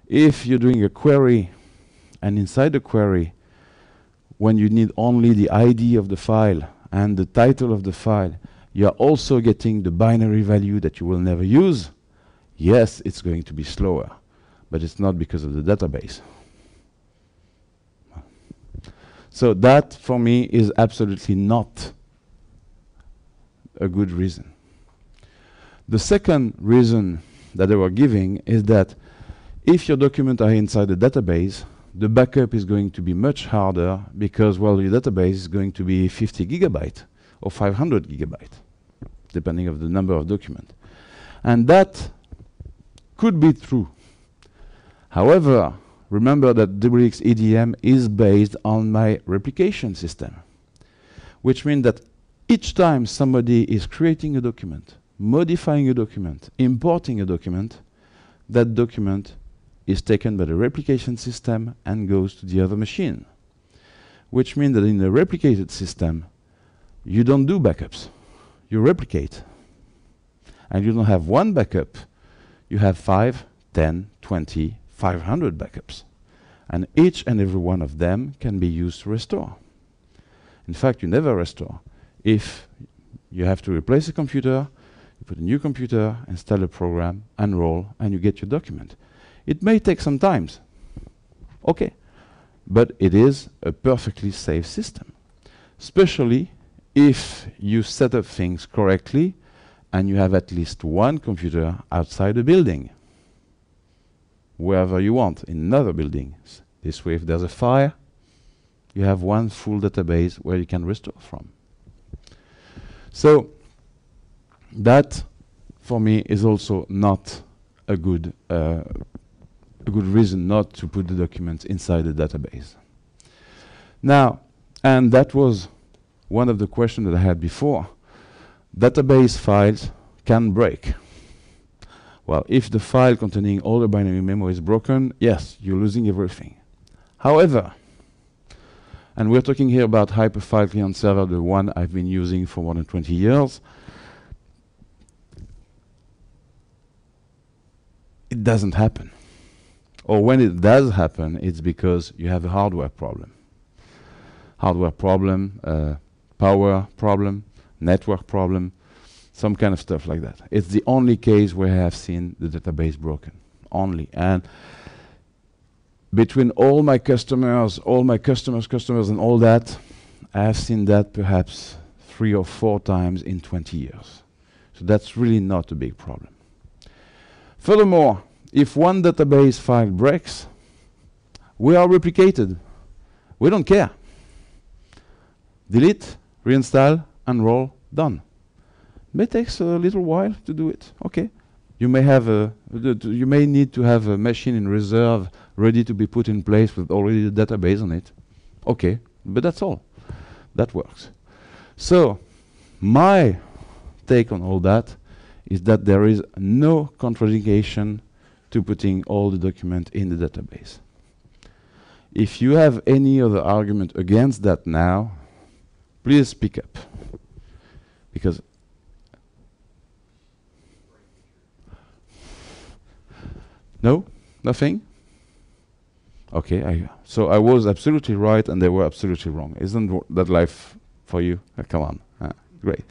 if you're doing a query and inside the query, when you need only the ID of the file and the title of the file, you're also getting the binary value that you will never use, yes, it's going to be slower, but it's not because of the database. So that, for me, is absolutely not a good reason. The second reason that they were giving is that if your documents are inside the database, the backup is going to be much harder because, well, your database is going to be 50 gigabytes or 500 gigabytes, depending on the number of documents. And that could be true. However, remember that WxEDM is based on my replication system, which means that each time somebody is creating a document, modifying a document, importing a document, that document is taken by the replication system and goes to the other machine. Which means that in the replicated system, you don't do backups. You replicate. And you don't have one backup. You have 5, 10, 20, 500 backups. And each and every one of them can be used to restore. In fact, you never restore. If you have to replace a computer, you put a new computer, install a program, enroll, and you get your document. It may take some time. Okay. But it is a perfectly safe system. Especially if you set up things correctly and you have at least one computer outside the building. Wherever you want, in other buildings. This way, if there's a fire, you have one full database where you can restore from. So that, for me, is also not a good reason not to put the documents inside the database. Now, and that was one of the questions that I had before. Database files can break. Well, if the file containing all the binary memory is broken, yes, you're losing everything. However, and we're talking here about Hyperfile Client Server, the one I've been using for more than 20 years, it doesn't happen. Or when it does happen, it's because you have a hardware problem. Hardware problem, power problem, network problem, some kind of stuff like that. It's the only case where I have seen the database broken, only. And between all my customers, and all that, I have seen that perhaps 3 or 4 times in 20 years. So that's really not a big problem. Furthermore, if one database file breaks, we are replicated. We don't care. Delete, reinstall, enroll, done. May takes a little while to do it. Okay. You may have you may need to have a machine in reserve ready to be put in place with already the database on it. Okay, but that's all. That works. So my take on all that is that there is no contraindication to putting all the documents in the database. If you have any other argument against that now, please speak up. Because no? Nothing? Okay, so I was absolutely right and they were absolutely wrong. Isn't that life for you? Come on. Great.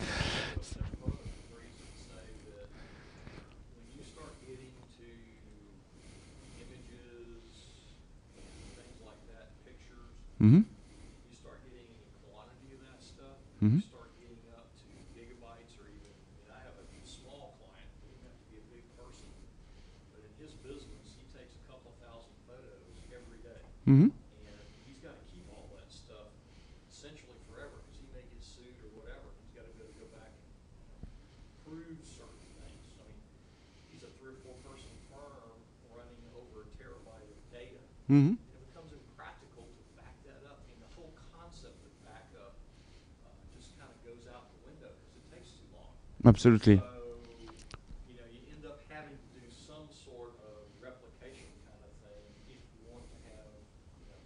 Mm-hmm. You start getting any quantity of that stuff, Mm-hmm. you start getting up to gigabytes or even, I have a small client, he doesn't have to be a big person, but in his business, he takes a couple thousand photos every day. Mm-hmm. And he's got to keep all that stuff essentially forever, because he may get sued or whatever. He's got to go back and prove certain things. I mean, Mhm. It becomes impractical to back that up. I mean, the whole concept of backup just kind of goes out the window because it takes too long. Absolutely. So, you know, you end up having to do some sort of replication kind of thing if you want to have, you know,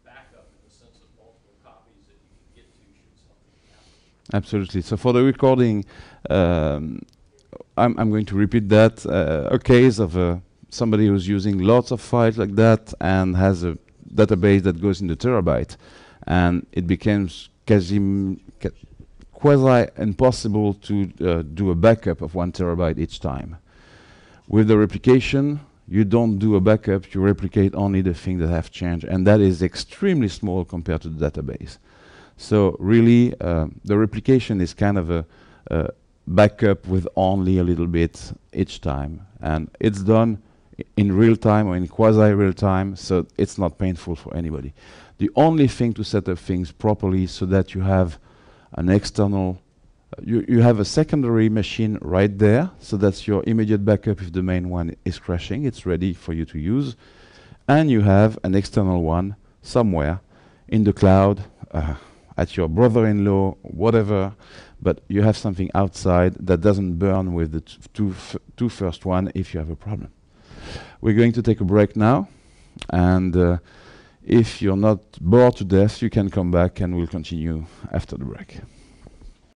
backup in the sense of multiple copies that you can get to should something happen. Absolutely. So for the recording, I'm going to repeat that. A case of somebody who's using lots of files like that and has a database that goes in the terabyte, and it becomes quasi impossible to do a backup of 1 terabyte each time. With the replication, you don't do a backup, you replicate only the things that have changed, and that is extremely small compared to the database. So really, the replication is kind of a backup with only a little bit each time, and it's done in real time or in quasi real time, so it's not painful for anybody. The only thing to set up things properly so that you have an external, you have a secondary machine right there, so that's your immediate backup if the main one is crashing, it's ready for you to use, and you have an external one somewhere in the cloud, at your brother-in-law, whatever, but you have something outside that doesn't burn with the two first one if you have a problem. We're going to take a break now, and if you're not bored to death, you can come back and we'll continue after the break.